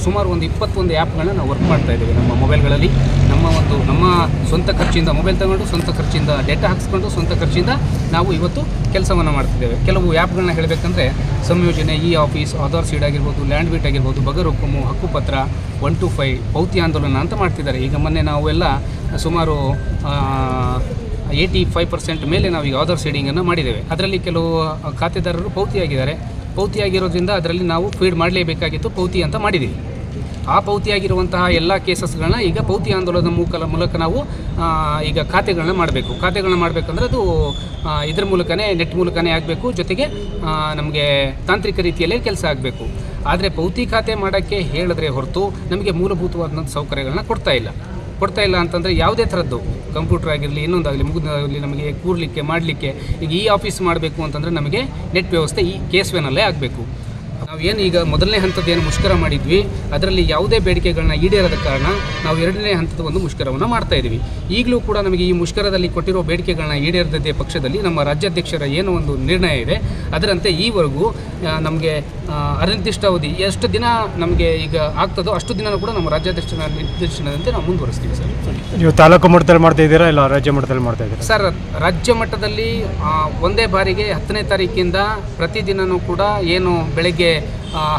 ಸುಮಾರು ಒಂದು 21 ಆ್ಯಪ್ಗಳನ್ನ ನಾವು ವರ್ಕ್ ಮಾಡ್ತಾ ಇದ್ದೇವೆ ನಮ್ಮ ಮೊಬೈಲ್ಗಳಲ್ಲಿ. ನಮ್ಮ ಸ್ವಂತ ಖರ್ಚಿಂದ ಮೊಬೈಲ್ ತಗೊಂಡು ಸ್ವಂತ ಖರ್ಚಿಂದ ಡೇಟಾ ಹಾಕಿಸ್ಕೊಂಡು ಸ್ವಂತ ಖರ್ಚಿಂದ ನಾವು ಇವತ್ತು ಕೆಲಸವನ್ನು ಮಾಡ್ತಿದ್ದೇವೆ. ಕೆಲವು ಆ್ಯಪ್ಗಳನ್ನ ಹೇಳಬೇಕಂದ್ರೆ ಸಂಯೋಜನೆ, ಇ-ಆಫೀಸ್, ಆಧಾರ್ ಸೀಡ್ ಆಗಿರ್ಬೋದು, ಲ್ಯಾಂಡ್ ಬಿಟ್ ಆಗಿರ್ಬೋದು, ಬಗರ್ ಹುಕ್ಕುಮು, ಹಕ್ಕುಪತ್ರ, 1 to 5, ಪೌತಿ ಆಂದೋಲನ ಅಂತ ಮಾಡ್ತಿದ್ದಾರೆ. ಈಗ ಮೊನ್ನೆ ನಾವೆಲ್ಲ ಸುಮಾರು 85% ಮೇಲೆ ನಾವೀಗ ಆಧಾರ್ ಸೀಡಿಂಗನ್ನು ಮಾಡಿದ್ದೇವೆ. ಅದರಲ್ಲಿ ಕೆಲವು ಖಾತೆದಾರರು ಪೌತಿಯಾಗಿರೋದ್ರಿಂದ ಅದರಲ್ಲಿ ನಾವು ಫೀಡ್ ಮಾಡಲೇಬೇಕಾಗಿತ್ತು, ಪೌತಿ ಅಂತ ಮಾಡಿದ್ದೀವಿ. ಆ ಪೌತಿಯಾಗಿರುವಂತಹ ಎಲ್ಲ ಕೇಸಸ್ಗಳನ್ನ ಈಗ ಪೌತಿ ಆಂದೋಲನದ ಮೂಲಕ ನಾವು ಈಗ ಖಾತೆಗಳನ್ನ ಮಾಡಬೇಕಂದ್ರೆ ಅದು ಇದ್ರ ಮೂಲಕನೇ, ನೆಟ್ ಮೂಲಕನೇ ಆಗಬೇಕು. ಜೊತೆಗೆ ನಮಗೆ ತಾಂತ್ರಿಕ ರೀತಿಯಲ್ಲೇ ಕೆಲಸ ಆಗಬೇಕು. ಆದರೆ ಪೌತಿ ಖಾತೆ ಮಾಡೋಕ್ಕೆ ಹೇಳಿದ್ರೆ ಹೊರತು ನಮಗೆ ಮೂಲಭೂತವಾದಂಥ ಸೌಕರ್ಯಗಳನ್ನ ಕೊಡ್ತಾ ಇಲ್ಲ ಅಂತಂದರೆ ಯಾವುದೇ ಥರದ್ದು ಕಂಪ್ಯೂಟರ್ ಆಗಿರಲಿ ಇನ್ನೊಂದಾಗಲಿ ಮುಗಿದಾಗಲಿ ನಮಗೆ ಕೂರಲಿಕ್ಕೆ ಮಾಡಲಿಕ್ಕೆ ಈಗ ಈ ಆಫೀಸ್ ಮಾಡಬೇಕು ಅಂತಂದರೆ ನಮಗೆ ನೆಟ್ ವ್ಯವಸ್ಥೆ ಈ ಕೇಸ್ವೇನಲ್ಲೇ ಆಗಬೇಕು. ನಾವೇನು ಈಗ ಮೊದಲನೇ ಹಂತದ ಏನು ಮುಷ್ಕರ ಮಾಡಿದ್ವಿ ಅದರಲ್ಲಿ ಯಾವುದೇ ಬೇಡಿಕೆಗಳನ್ನ ಈಡೇರದ ಕಾರಣ ನಾವು ಎರಡನೇ ಹಂತದ ಒಂದು ಮುಷ್ಕರವನ್ನು ಮಾಡ್ತಾ ಇದ್ದೀವಿ. ಈಗಲೂ ಕೂಡ ನಮಗೆ ಈ ಮುಷ್ಕರದಲ್ಲಿ ಕೊಟ್ಟಿರೋ ಬೇಡಿಕೆಗಳನ್ನ ಈಡೇರದೇ ಪಕ್ಷದಲ್ಲಿ ನಮ್ಮ ರಾಜ್ಯಾಧ್ಯಕ್ಷರ ಏನೋ ಒಂದು ನಿರ್ಣಯ ಇದೆ ಅದರಂತೆ ಈವರೆಗೂ ನಮಗೆ ಅನಿರ್ದಿಷ್ಟಾವಧಿ ಎಷ್ಟು ದಿನ ನಮಗೆ ಈಗ ಆಗ್ತದೋ ಅಷ್ಟು ದಿನ ಕೂಡ ನಮ್ಮ ರಾಜ್ಯಾಧ್ಯಕ್ಷರ ನಿರ್ದೇಶನದಂತೆ ನಾವು ಮುಂದುವರಿಸ್ತೀವಿ ಸರ್. ನೀವು ತಾಲೂಕು ಮಟ್ಟದಲ್ಲಿ ಮಾಡ್ತಾ ಇದ್ದೀರಾ ಇಲ್ಲ ರಾಜ್ಯ ಮಟ್ಟದಲ್ಲಿ ಮಾಡ್ತಾ ಇದ್ದೀರಾ ಸರ್? ರಾಜ್ಯ ಮಟ್ಟದಲ್ಲಿ ಒಂದೇ ಬಾರಿಗೆ 10ನೇ ತಾರೀಕಿಂದ ಪ್ರತಿದಿನವೂ ಕೂಡ ಏನು ಬೆಳಗ್ಗೆ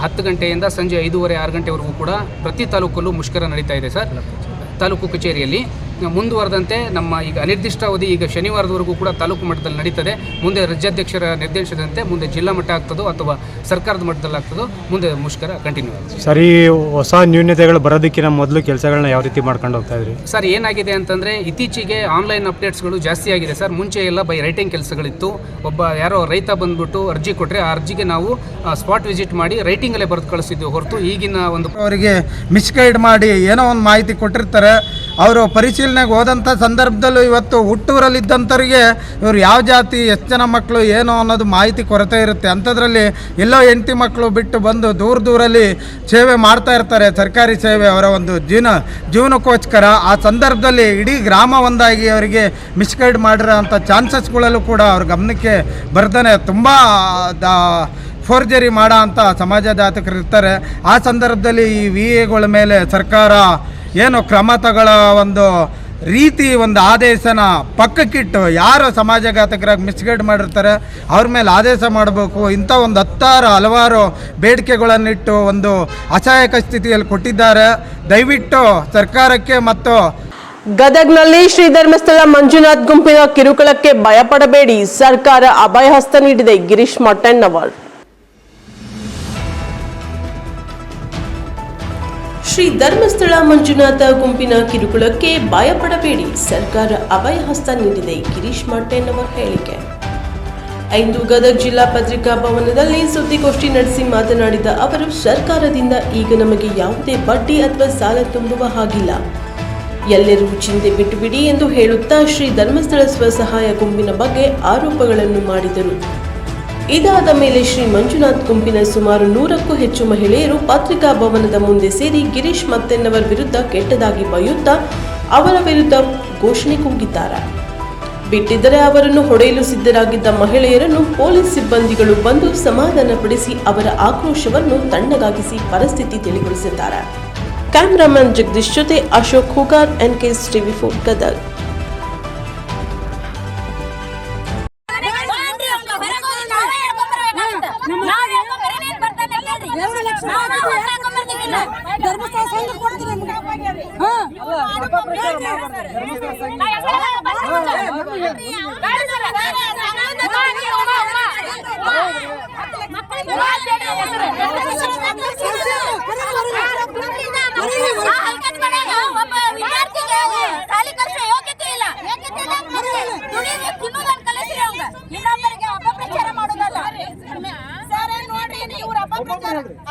10 ಗಂಟೆಯಿಂದ ಸಂಜೆ 5:30, 6 ಗಂಟೆವರೆಗೂ ಕೂಡ ಪ್ರತಿ ತಾಲೂಕಲ್ಲೂ ಮುಷ್ಕರ ನಡೀತಾ ಇದೆ ಸರ್. ತಾಲೂಕು ಕಚೇರಿಯಲ್ಲಿ ಮುಂದುವರೆದಂತೆ ನಮ್ಮ ಈಗ ಅನಿರ್ದಿಷ್ಟಾವಧಿ ಈಗ ಶನಿವಾರದವರೆಗೂ ಕೂಡ ತಾಲೂಕು ಮಟ್ಟದಲ್ಲಿ ನಡೀತದೆ. ಮುಂದೆ ರಾಜ್ಯಾಧ್ಯಕ್ಷರ ನಿರ್ದೇಶನದಂತೆ ಮುಂದೆ ಜಿಲ್ಲಾ ಮಟ್ಟ ಆಗ್ತದೋ ಅಥವಾ ಸರ್ಕಾರದ ಮಟ್ಟದಲ್ಲಿ ಆಗ್ತದೋ ಮುಂದೆ ಮುಷ್ಕರ ಕಂಟಿನ್ಯೂ ಆಗುತ್ತೆ. ಸರಿ, ಹೊಸ ನ್ಯೂನತೆಗಳು ಬರೋದಕ್ಕಿಂತ ಮೊದಲು ಕೆಲಸಗಳನ್ನ ಯಾವ ರೀತಿ ಮಾಡ್ಕೊಂಡು ಹೋಗ್ತಾ ಇದ್ರಿ ಸರ್? ಏನಾಗಿದೆ ಅಂತಂದರೆ ಇತ್ತೀಚೆಗೆ ಆನ್ಲೈನ್ ಅಪ್ಡೇಟ್ಸ್ಗಳು ಜಾಸ್ತಿ ಆಗಿದೆ ಸರ್. ಮುಂಚೆ ಎಲ್ಲ ಬೈ ರೈಟಿಂಗ್ ಕೆಲಸಗಳಿತ್ತು. ಒಬ್ಬ ಯಾರೋ ರೈತ ಬಂದುಬಿಟ್ಟು ಅರ್ಜಿ ಕೊಟ್ಟರೆ ಆ ಅರ್ಜಿಗೆ ನಾವು ಸ್ಪಾಟ್ ವಿಸಿಟ್ ಮಾಡಿ ರೈಟಿಂಗಲ್ಲೇ ಬರೆದು ಕಳಿಸ್ತಿದ್ವಿ ಹೊರತು ಈಗಿನ ಒಂದು ಅವರಿಗೆ ಮಿಸ್ಗೈಡ್ ಮಾಡಿ ಏನೋ ಒಂದು ಮಾಹಿತಿ ಕೊಟ್ಟಿರ್ತಾರೆ. ಅವರು ಪರಿಶೀಲನೆಗೆ ಹೋದಂಥ ಸಂದರ್ಭದಲ್ಲೂ ಇವತ್ತು ಹುಟ್ಟೂರಲ್ಲಿದ್ದಂಥವ್ರಿಗೆ ಇವರು ಯಾವ ಜಾತಿ, ಎಷ್ಟು ಜನ ಮಕ್ಕಳು, ಏನು ಅನ್ನೋದು ಮಾಹಿತಿ ಕೊರತೆ ಇರುತ್ತೆ. ಅಂಥದ್ರಲ್ಲಿ ಎಲ್ಲೋ ಹೆಂಡತಿ ಮಕ್ಕಳು ಬಿಟ್ಟು ಬಂದು ದೂರಲ್ಲಿ ಸೇವೆ ಮಾಡ್ತಾ ಇರ್ತಾರೆ, ಸರ್ಕಾರಿ ಸೇವೆ ಅವರ ಒಂದು ಜೀವನಕ್ಕೋಸ್ಕರ. ಆ ಸಂದರ್ಭದಲ್ಲಿ ಇಡೀ ಗ್ರಾಮ ಒಂದಾಗಿ ಅವರಿಗೆ ಮಿಸ್ಗೈಡ್ ಮಾಡಿರೋ ಅಂಥ ಚಾನ್ಸಸ್ಗಳಲ್ಲೂ ಕೂಡ ಅವ್ರ ಗಮನಕ್ಕೆ ಬರ್ತಾನೆ ತುಂಬ ಫೋರ್ಜರಿ ಮಾಡೋ ಅಂಥ ಸಮಾಜಘಾತಕರು ಇರ್ತಾರೆ. ಆ ಸಂದರ್ಭದಲ್ಲಿ ಈ VAಗಳ ಮೇಲೆ ಸರ್ಕಾರ ಏನು ಕ್ರಮ ತಗೊಳ್ಳೋ ಒಂದು ರೀತಿ, ಒಂದು ಆದೇಶನ ಪಕ್ಕಕ್ಕಿಟ್ಟು ಯಾರು ಸಮಾಜಘಾತಕರಾಗಿ ಮಿಸ್ಗೈಡ್ ಮಾಡಿರ್ತಾರೆ ಅವ್ರ ಮೇಲೆ ಆದೇಶ ಮಾಡಬೇಕು. ಇಂಥ ಒಂದು ಹಲವಾರು ಬೇಡಿಕೆಗಳನ್ನಿಟ್ಟು ಒಂದು ಅಸಹಾಯಕ ಸ್ಥಿತಿಯಲ್ಲಿ ಕೊಟ್ಟಿದ್ದಾರೆ. ದಯವಿಟ್ಟು ಸರ್ಕಾರಕ್ಕೆ ಮತ್ತು ಗದಗ್ನಲ್ಲಿ ಶ್ರೀ ಧರ್ಮಸ್ಥಳ ಮಂಜುನಾಥ್ ಗುಂಪಿನ ಕಿರುಕುಳಕ್ಕೆ ಭಯಪಡಬೇಡಿ, ಸರ್ಕಾರ ಅಭಯಹಸ್ತ ನೀಡಿದೆ. ಗಿರೀಶ್ ಮಟ್ಟಣ್ಣವರ್. ಶ್ರೀ ಧರ್ಮಸ್ಥಳ ಮಂಜುನಾಥ ಗುಂಪಿನ ಕಿರುಕುಳಕ್ಕೆ ಭಯಪಡಬೇಡಿ, ಸರ್ಕಾರ ಅಭಯಹಸ್ತ ನೀಡಿದೆ. ಗಿರೀಶ್ ಮಟ್ಟಣ್ಣವರ್ ಹೇಳಿಕೆ. ಇಂದು ಗದಗ ಜಿಲ್ಲಾ ಪತ್ರಿಕಾ ಭವನದಲ್ಲಿ ಸುದ್ದಿಗೋಷ್ಠಿ ನಡೆಸಿ ಮಾತನಾಡಿದ ಅವರು, ಸರ್ಕಾರದಿಂದ ಈಗ ನಮಗೆ ಯಾವುದೇ ಬಡ್ಡಿ ಅಥವಾ ಸಾಲ ತುಂಬುವ ಹಾಗಿಲ್ಲ, ಎಲ್ಲರೂ ಚಿಂತೆ ಬಿಟ್ಟುಬಿಡಿ ಎಂದು ಹೇಳುತ್ತಾ ಶ್ರೀ ಧರ್ಮಸ್ಥಳ ಸ್ವಸಹಾಯ ಗುಂಪಿನ ಬಗ್ಗೆ ಆರೋಪಗಳನ್ನು ಮಾಡಿದರು. ಇದಾದ ಮೇಲೆ ಶ್ರೀ ಮಂಜುನಾಥ್ ಗುಂಪಿನ ಸುಮಾರು 100ಕ್ಕೂ ಹೆಚ್ಚು ಮಹಿಳೆಯರು ಪತ್ರಿಕಾ ಭವನದ ಮುಂದೆ ಸೇರಿ ಗಿರೀಶ್ ಮತ್ತನ್ನವರ್ ವಿರುದ್ಧ ಕೆಟ್ಟದಾಗಿ ಬೈಯುತ್ತಾ ಅವರ ವಿರುದ್ಧ ಘೋಷಣೆ ಕೂಗಿದ್ದಾರೆ. ಬಿಟ್ಟಿದ್ದರೆ ಅವರನ್ನು ಹೊಡೆಯಲು ಸಿದ್ಧರಾಗಿದ್ದ ಮಹಿಳೆಯರನ್ನು ಪೊಲೀಸ್ ಸಿಬ್ಬಂದಿಗಳು ಬಂದು ಸಮಾಧಾನಪಡಿಸಿ ಅವರ ಆಕ್ರೋಶವನ್ನು ತಣ್ಣಗಾಗಿಸಿ ಪರಿಸ್ಥಿತಿ ತಿಳಿಗೊಳಿಸಿದ್ದಾರೆ. ಕ್ಯಾಮರಾಮನ್ ಜಗದೀಶ್ ಜೊತೆ ಅಶೋಕ್ ಹುಗಾರ್, NKS TV4 ಗದಗ್.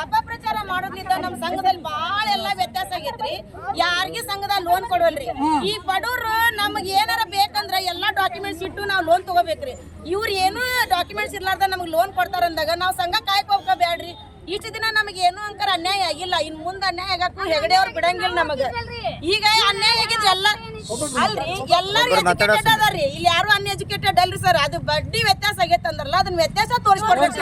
ಅಪಪ್ರಚಾರ ಮಾಡೋದ್ರಿಂದ ನಮ್ಮ ಸಂಘದಲ್ಲಿ ಬಾಳ ಎಲ್ಲ ವ್ಯತ್ಯಾಸ ಆಗೈತ್ರಿ. ಯಾರಿಗೆ ಸಂಘದಲ್ಲಿ ಲೋನ್ ಕೊಡೋಲ್ರಿ. ಈ ಬಡವರು ನಮಗೆ ಏನಾರ ಬೇಕಂದ್ರ ಎಲ್ಲಾ ಡಾಕ್ಯುಮೆಂಟ್ಸ್ ಇಟ್ಟು ನಾವು ಲೋನ್ ತಗೋಬೇಕ್ರಿ. ಇವ್ರು ಏನು ಡಾಕ್ಯುಮೆಂಟ್ಸ್ ಇರ್ಲಾರ್ದ ನಮ್ಗೆ ಲೋನ್ ಕೊಡ್ತಾರ ಅಂದಾಗ ನಾವು ಸಂಘ ಕಾಯ್ಕೋಬೇಡ್ರಿ. ಇಷ್ಟು ದಿನ ನಮಗೆ ಏನು ಅಂಕರ ಅನ್ಯಾಯ ಆಗಿಲ್ಲ, ಇನ್ ಮುಂದೆ ಅನ್ಯಾಯ ಆಗಕ್ಕೂ ಹೆಗಡೆ ಅವ್ರು ಬಿಡಂಗಿಲ್ಲ ನಮಗ. ಈಗ ಅನ್ಯಾಯ ಆಗಿದ್ರೆ ಎಲ್ಲ ಅಲ್ರಿ, ಎಲ್ಲರೂ ಎಜುಕೇಟೆಡ್ ಅದಾರ್ರಿ, ಇಲ್ಲಿ ಯಾರು ಅನ್ಎಜುಕೇಟೆಡ್ ಅಲ್ರಿ ಸರ್. ಅದು ಬಡ್ಡಿ ವ್ಯತ್ಯಾಸ ಆಗೈತೆ ಅಂದ್ರಲ್ಲ, ಅದನ್ನ ವ್ಯತ್ಯಾಸ ತೋರಿಸ್ಕೊಡ್ಬೇಕು.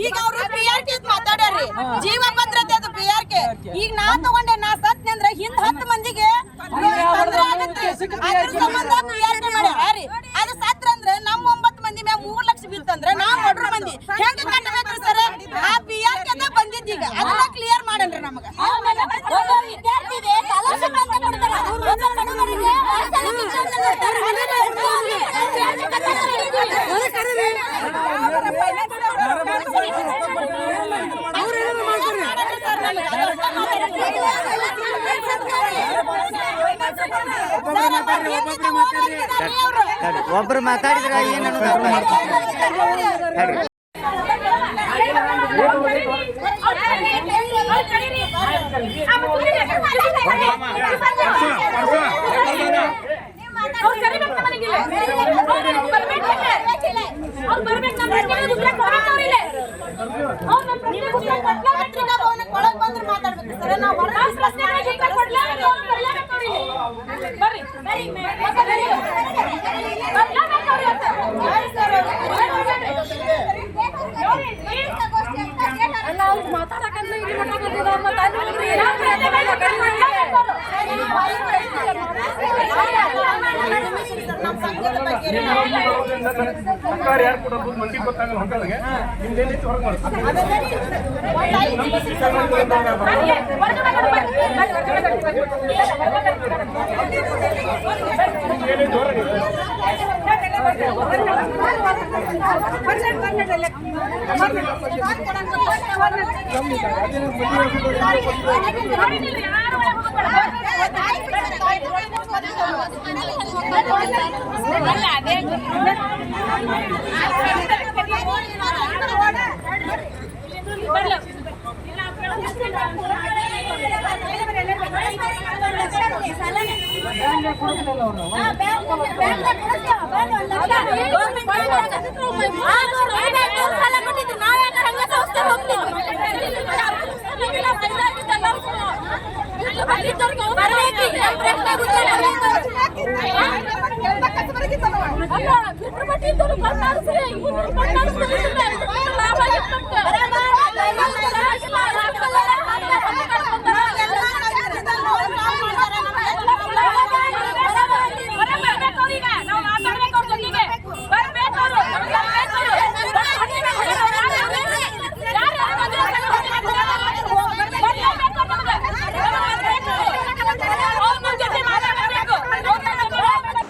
ಈಗ ಅವ್ರು PRK ಮಾತಾಡ್ರಿ, ಜೀವ ಭದ್ರತೆ ಅದು PRK. ಈಗ ನಾ ತಗೊಂಡೆ, ನಾ ಸತ್ನೆ ಅಂದ್ರೆ ಹಿಂದ್ 10 ಮಂದಿಗೆ ತೊಂದ್ರೆ ಆಗತ್ತೆ. ಅದ್ರ ಸಂಬಂಧ PRK ಮಾಡ್ಯಾರಿ. ಅದು ಸತ್ರ ಅಂದ್ರೆ ನಮ್ 9 ಮಂದಿ ಮ್ಯಾಗ 3 ಲಕ್ಷ ಬಿತ್ತಂದ್ರೆ ನಾವ್ ಬಡ್ರ ಮಂದಿ ಹೆಂಗ ಕಟ್ಟಬೇಕ್ರಿ ಸರ್? ಆ PRK ಬಂದಿದ್ದ ಈಗ ಅದನ್ನ ಕ್ಲಿಯರ್ ಮಾಡನ್ರಿ ನಮಗ. ಒಬ್ಬ ವಿದ್ಯಾರ್ಥಿಗೆ ಸ್ಕಾಲರ್‌ಶಿಪ್ ಅಂತ ಕೊಡ್ತಾರ, ಒಬ್ರು ಮಾತಾಡಿದ್ರೆ ಏನು ಪತ್ರಿಕಾ ಭವನಕ್ಕೆ ಒಳಗ್ ಬಂದ್ರೆ ಮಾತಾಡ್ಬೇಕು ಸರ್. ನಾವು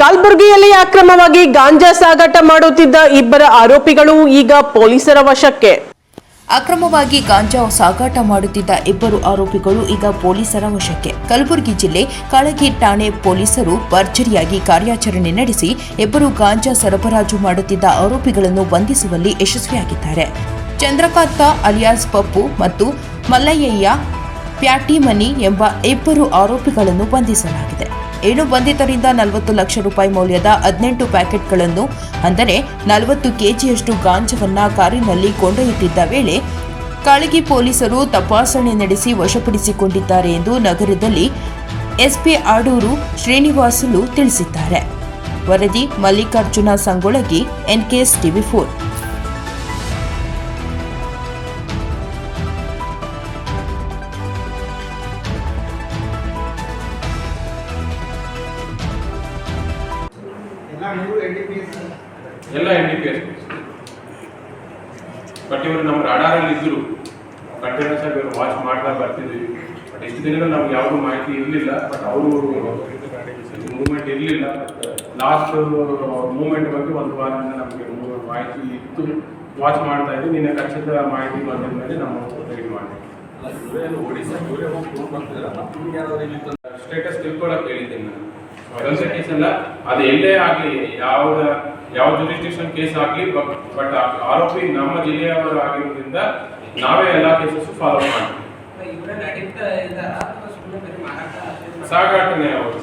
ಕಲಬುರಗಿಯಲ್ಲಿ ಅಕ್ರಮವಾಗಿ ಗಾಂಜಾ ಸಾಗಾಟ ಮಾಡುತ್ತಿದ್ದ ಇಬ್ಬರ ಆರೋಪಿಗಳು ಈಗ ಪೊಲೀಸರ ವಶಕ್ಕೆ. ಅಕ್ರಮವಾಗಿ ಗಾಂಜಾ ಸಾಗಾಟ ಮಾಡುತ್ತಿದ್ದ ಇಬ್ಬರು ಆರೋಪಿಗಳು ಈಗ ಪೊಲೀಸರ ವಶಕ್ಕೆ. ಕಲಬುರಗಿ ಜಿಲ್ಲೆ ಕಾಳಗಿ ಠಾಣೆ ಪೊಲೀಸರು ಭರ್ಜರಿಯಾಗಿ ಕಾರ್ಯಾಚರಣೆ ನಡೆಸಿ ಇಬ್ಬರು ಗಾಂಜಾ ಸರಬರಾಜು ಮಾಡುತ್ತಿದ್ದ ಆರೋಪಿಗಳನ್ನು ಬಂಧಿಸುವಲ್ಲಿ ಯಶಸ್ವಿಯಾಗಿದ್ದಾರೆ. ಚಂದ್ರಕಾಂತ ಅಲಿಯಾಸ್ ಪಪ್ಪು ಮತ್ತು ಮಲ್ಲಯ್ಯ ಪ್ಯಾಟಿಮನಿ ಎಂಬ ಇಬ್ಬರು ಆರೋಪಿಗಳನ್ನು ಬಂಧಿಸಲಾಗಿದೆ. ಇನ್ನು ಬಂಧಿತರಿಂದ 40 ಲಕ್ಷ ರೂಪಾಯಿ ಮೌಲ್ಯದ 18 ಪ್ಯಾಕೆಟ್ಗಳನ್ನು ಅಂದರೆ 40 ಕೆಜಿಯಷ್ಟು ಗಾಂಜಾವನ್ನ ಕಾರಿನಲ್ಲಿ ಕೊಂಡೊಯ್ಯುತ್ತಿದ್ದ ವೇಳೆ ಕಾಳಗಿ ಪೊಲೀಸರು ತಪಾಸಣೆ ನಡೆಸಿ ವಶಪಡಿಸಿಕೊಂಡಿದ್ದಾರೆ ಎಂದು ನಗರದಲ್ಲಿ ಎಸ್ಪಿ ಆಡೂರು ಶ್ರೀನಿವಾಸುಲು ತಿಳಿಸಿದ್ದಾರೆ. ವರದಿ ಮಲ್ಲಿಕಾರ್ಜುನ ಸಂಗೊಳಗಿ, ಎನ್ಕೆಎಸ್ ಟಿವಿ4. ಎಲ್ಲ NDPS ಬಟ್ ಇವರು ನಮ್ಮ ರಾಡಾರಲ್ಲಿ ಇದ್ದರು. ಕಂಟಿನ್ಯೂಸ್ ಆಗಿ ಇವರು ವಾಚ್ ಮಾಡ್ತಾ ಬರ್ತಿದ್ವಿ. ಬಟ್ ಇಷ್ಟು ದಿನಗಳು ನಮ್ಗೆ ಯಾವುದೂ ಮಾಹಿತಿ ಇರಲಿಲ್ಲ. ಬಟ್ ಅವರು ಮೂವ್ಮೆಂಟ್ ಇರಲಿಲ್ಲ. ಲಾಸ್ಟ್ ಮೂವ್ಮೆಂಟ್ ಬಗ್ಗೆ ಒಂದು ವಾರದಿಂದ ನಮಗೆ ಮಾಹಿತಿ ಇತ್ತು. ವಾಚ್ ಮಾಡ್ತಾ ಇದ್ವಿ. ನಿನ್ನೆ ಖಚಿತ ಮಾಹಿತಿ ಬಂದ ಮೇಲೆ ನಾವು ರೈಡ್ ಮಾಡಿದ್ವಿ. ಸ್ಟೇಟಸ್ ತಿಳ್ಕೊಳ್ಳೋಕೆ ಹೇಳಿದ್ದೀನಿ ನಾನು. ಅದೊಂದೇ ಕೇಸ್ ಅಲ್ಲ, ಅದು ಎಲ್ಲೇ ಆಗಲಿ, ಯಾವ ಜುರಿಸ್ಡಿಕ್ಷನ್ ಕೇಸ್ ಆಗಲಿ, ಬಟ್ ಆರೋಪಿ ನಮ್ಮ ಜಿಲ್ಲೆಯವರು ಆಗಿರೋದ್ರಿಂದ ನಾವೇ ಎಲ್ಲ ಕೇಸಸ್ ಫಾಲೋ ಮಾಡ್ತೀವಿ. ಸಾಗಾಟನೆ ಅವರು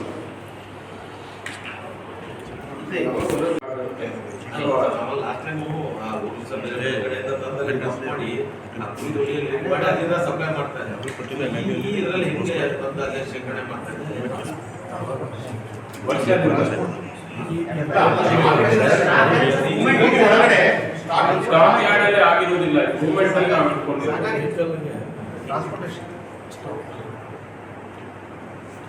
ಸಪ್ಲೈ ಮಾಡ್ತಾರೆ. ಸ್ಟಾಕ್ ಯಾರ್ಡಲ್ಲಿ ಆಗಿರೋದಿಲ್ಲ, ಮೂವ್ಮೆಂಟ್ ಅಲ್ಲಿ ನಾವು ಇಟ್ಕೊಂಡಿದ್ದೀವಿ.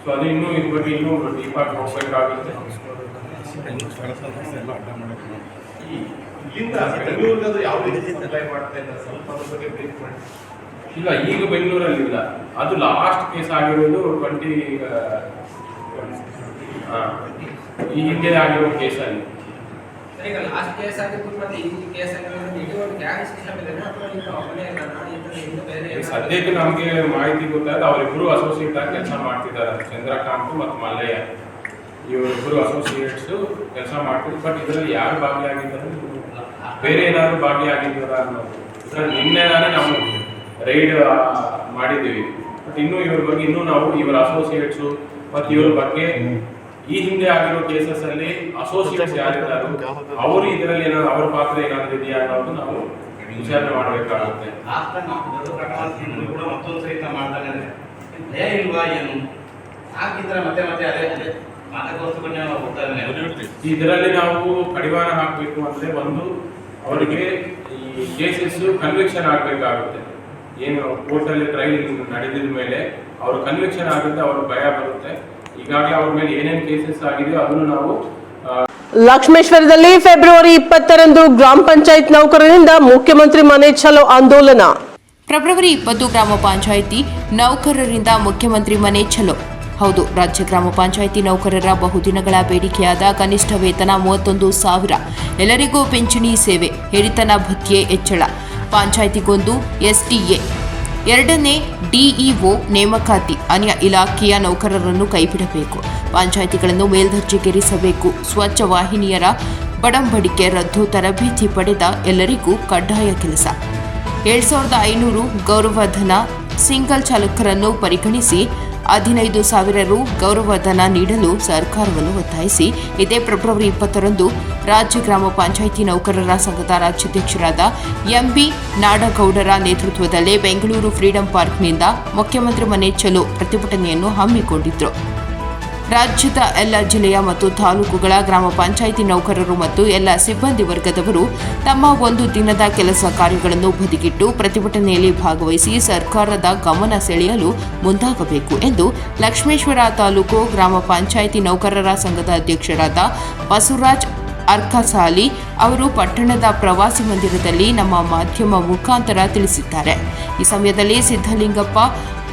ಸೊ ಅದು ಇನ್ನೂ ಇದ್ರ ಬಗ್ಗೆ ಇನ್ನೂ ಡೀಪ್ ಆಗಿ ಹೋಗ್ಬೇಕಾಗುತ್ತೆ. ಇಲ್ಲ, ಈಗ ಬೆಂಗಳೂರಲ್ಲಿ ಇಲ್ಲ. ಅದು ಲಾಸ್ಟ್ ಕೇಸ್ ಆಗಿರೋದು 20 ಈ ಹಿಂದೆ ಆಗಿರೋ ಕೇಸಲ್ಲಿ. ಸದ್ಯಕ್ಕೆ ನಮಗೆ ಮಾಹಿತಿ ಗೊತ್ತಾದ ಅವರಿಬ್ಬರು ಅಸೋಸಿಯೇಟ್ ಆಗಿ ಕೆಲಸ ಮಾಡ್ತಿದ್ದಾರೆ. ಚಂದ್ರಕಾಂತ್ ಮತ್ತು ಮಲ್ಲಯ್ಯ ಇವರಿಬ್ಬರು ಅಸೋಸಿಯೇಟ್ಸ್ ಕೆಲಸ ಮಾಡ್ತಿದ್ರು. ಬಟ್ ಇದರಲ್ಲಿ ಯಾರು ಭಾಗಿಯಾಗಿದ್ದಾರೆ ಬೇರೆ ಏನಾದರೂ ಭಾಗಿಯಾಗಿದ್ದೀರಾ ಅನ್ನೋದು. ಸರ್ ನಿನ್ನೆ ನಾವು ರೈಡ್ ಮಾಡಿದ್ದೀವಿ. ಬಟ್ ಇನ್ನೂ ಇವ್ರ ಬಗ್ಗೆ ಇನ್ನೂ ನಾವು ಇವರ ಅಸೋಸಿಯೇಟ್ಸು ಮತ್ತು ಇವ್ರ ಬಗ್ಗೆ ಈ ಹಿಂದೆ ಆಗಿರೋ ಕೇಸಸ್ ಅಲ್ಲಿ ಅಸೋಸಿಯೇಟ್ಸ್ ಯಾರಿದ್ದಾರೋ ಅವರು ಇದರಲ್ಲಿ ಏನಾದ್ರು ಅವರ ಪಾತ್ರ ಏನಾದರೂ ಇದೆಯಾ ಅನ್ನೋದು ನಾವು ವಿಚಾರಣೆ ಮಾಡಬೇಕಾಗುತ್ತೆ. ಮತ್ತೊಂದು ಸಹಿತ ಮಾಡ್ತಾರೆ ಭಯ ಇಲ್ವಾ ಏನು ಹಾಕಿದ್ರೆ ಮತ್ತೆ ಮತ್ತೆ ಅದೇ ಮಾದಕವಸ್ತುಗಳನ್ನ ಹೋಗ್ತಾ ಇದ್ದಾನೆ. ಇದರಲ್ಲಿ ನಾವು ಕಡಿವಾಣ ಹಾಕಬೇಕು ಅಂದ್ರೆ ಒಂದು ಅವರಿಗೆ ಈ ಕೇಸಸ್ ಕನ್ವಿಕ್ಷನ್ ಆಗಬೇಕಾಗುತ್ತೆ. ಏನು ಕೋರ್ಟಲ್ಲಿ ಟ್ರಯಲ್ ನಡೆದಿದ ಮೇಲೆ ಅವರು ಕನ್ವಿಕ್ಷನ್ ಆಗುತ್ತೆ, ಅವ್ರ ಭಯ ಬರುತ್ತೆ. ಈಗಾಗಲೇ ಅವ್ರ ಮೇಲೆ ಏನೇನು ಕೇಸಸ್ ಆಗಿದೆಯೋ ಅದನ್ನು ನಾವು ಲಕ್ಷ್ಮೇಶ್ವರದಲ್ಲಿ ಫೆಬ್ರವರಿ 20ರಂದು ಗ್ರಾಮ ಪಂಚಾಯತ್ ನೌಕರರಿಂದ ಮುಖ್ಯಮಂತ್ರಿ ಮನೆ ಚಲೋ ಆಂದೋಲನ. ಫೆಬ್ರವರಿ 20 ಗ್ರಾಮ ಪಂಚಾಯಿತಿ ನೌಕರರಿಂದ ಮುಖ್ಯಮಂತ್ರಿ ಮನೆ ಚಲೋ. ಹೌದು, ರಾಜ್ಯ ಗ್ರಾಮ ಪಂಚಾಯಿತಿ ನೌಕರರ ಬಹುದಿನಗಳ ಬೇಡಿಕೆಯಾದ ಕನಿಷ್ಠ ವೇತನ 31,000, ಎಲ್ಲರಿಗೂ ಪಿಂಚಣಿ ಸೇವೆ, ಹಿರಿತನ ಭತ್ಯೆ ಹೆಚ್ಚಳ, ಪಂಚಾಯಿತಿಗೊಂದು ಎಸ್ಟಿಎ, 2ನೇ ಡಿಇಒ ನೇಮಕಾತಿ, ಅನ್ಯ ಇಲಾಖೆಯ ನೌಕರರನ್ನು ಕೈಬಿಡಬೇಕು, ಪಂಚಾಯಿತಿಗಳನ್ನು ಮೇಲ್ದರ್ಜೆಗೇರಿಸಬೇಕು, ಸ್ವಚ್ಛ ವಾಹಿನಿಯರ ಬಡಂಬಡಿಕೆ ರದ್ದು, ತರಬೇತಿ ಪಡೆದ ಎಲ್ಲರಿಗೂ ಕಡ್ಡಾಯ ಕೆಲಸ, 7,500 ಗೌರವಧನ, ಸಿಂಗಲ್ ಚಾಲಕರನ್ನು ಪರಿಗಣಿಸಿ 15,000 ರು ಗೌರವಧನ ನೀಡಲು ಸರ್ಕಾರವನ್ನು ಒತ್ತಾಯಿಸಿ ಇದೇ ಫೆಬ್ರವರಿ 20ರಂದು ರಾಜ್ಯ ಗ್ರಾಮ ಪಂಚಾಯಿತಿ ನೌಕರರ ಸಂಘದ ರಾಜ್ಯಾಧ್ಯಕ್ಷರಾದ ಎಂಬಿ ನಾಡಗೌಡರ ನೇತೃತ್ವದಲ್ಲಿ ಬೆಂಗಳೂರು ಫ್ರೀಡಂ ಪಾರ್ಕ್ನಿಂದ ಮುಖ್ಯಮಂತ್ರಿ ಮನೆ ಚಲೋ ಪ್ರತಿಭಟನೆಯನ್ನು ಹಮ್ಮಿಕೊಂಡಿದ್ರು. ರಾಜ್ಯದ ಎಲ್ಲ ಜಿಲ್ಲೆಯ ಮತ್ತು ತಾಲೂಕುಗಳ ಗ್ರಾಮ ಪಂಚಾಯಿತಿ ನೌಕರರು ಮತ್ತು ಎಲ್ಲ ಸಿಬ್ಬಂದಿ ವರ್ಗದವರು ತಮ್ಮ ಒಂದು ದಿನದ ಕೆಲಸ ಕಾರ್ಯಗಳನ್ನು ಬದಿಗಿಟ್ಟು ಪ್ರತಿಭಟನೆಯಲ್ಲಿ ಭಾಗವಹಿಸಿ ಸರ್ಕಾರದ ಗಮನ ಸೆಳೆಯಲು ಮುಂದಾಗಬೇಕು ಎಂದು ಲಕ್ಷ್ಮೇಶ್ವರ ತಾಲೂಕು ಗ್ರಾಮ ಪಂಚಾಯಿತಿ ನೌಕರರ ಸಂಘದ ಅಧ್ಯಕ್ಷರಾದ ಬಸವರಾಜ್ ಅರ್ಕಸಾಲಿ ಅವರು ಪಟ್ಟಣದ ಪ್ರವಾಸಿ ಮಂದಿರದಲ್ಲಿ ನಮ್ಮ ಮಾಧ್ಯಮ ಮುಖಾಂತರ ತಿಳಿಸಿದ್ದಾರೆ. ಈ ಸಮಯದಲ್ಲಿ ಸಿದ್ದಲಿಂಗಪ್ಪ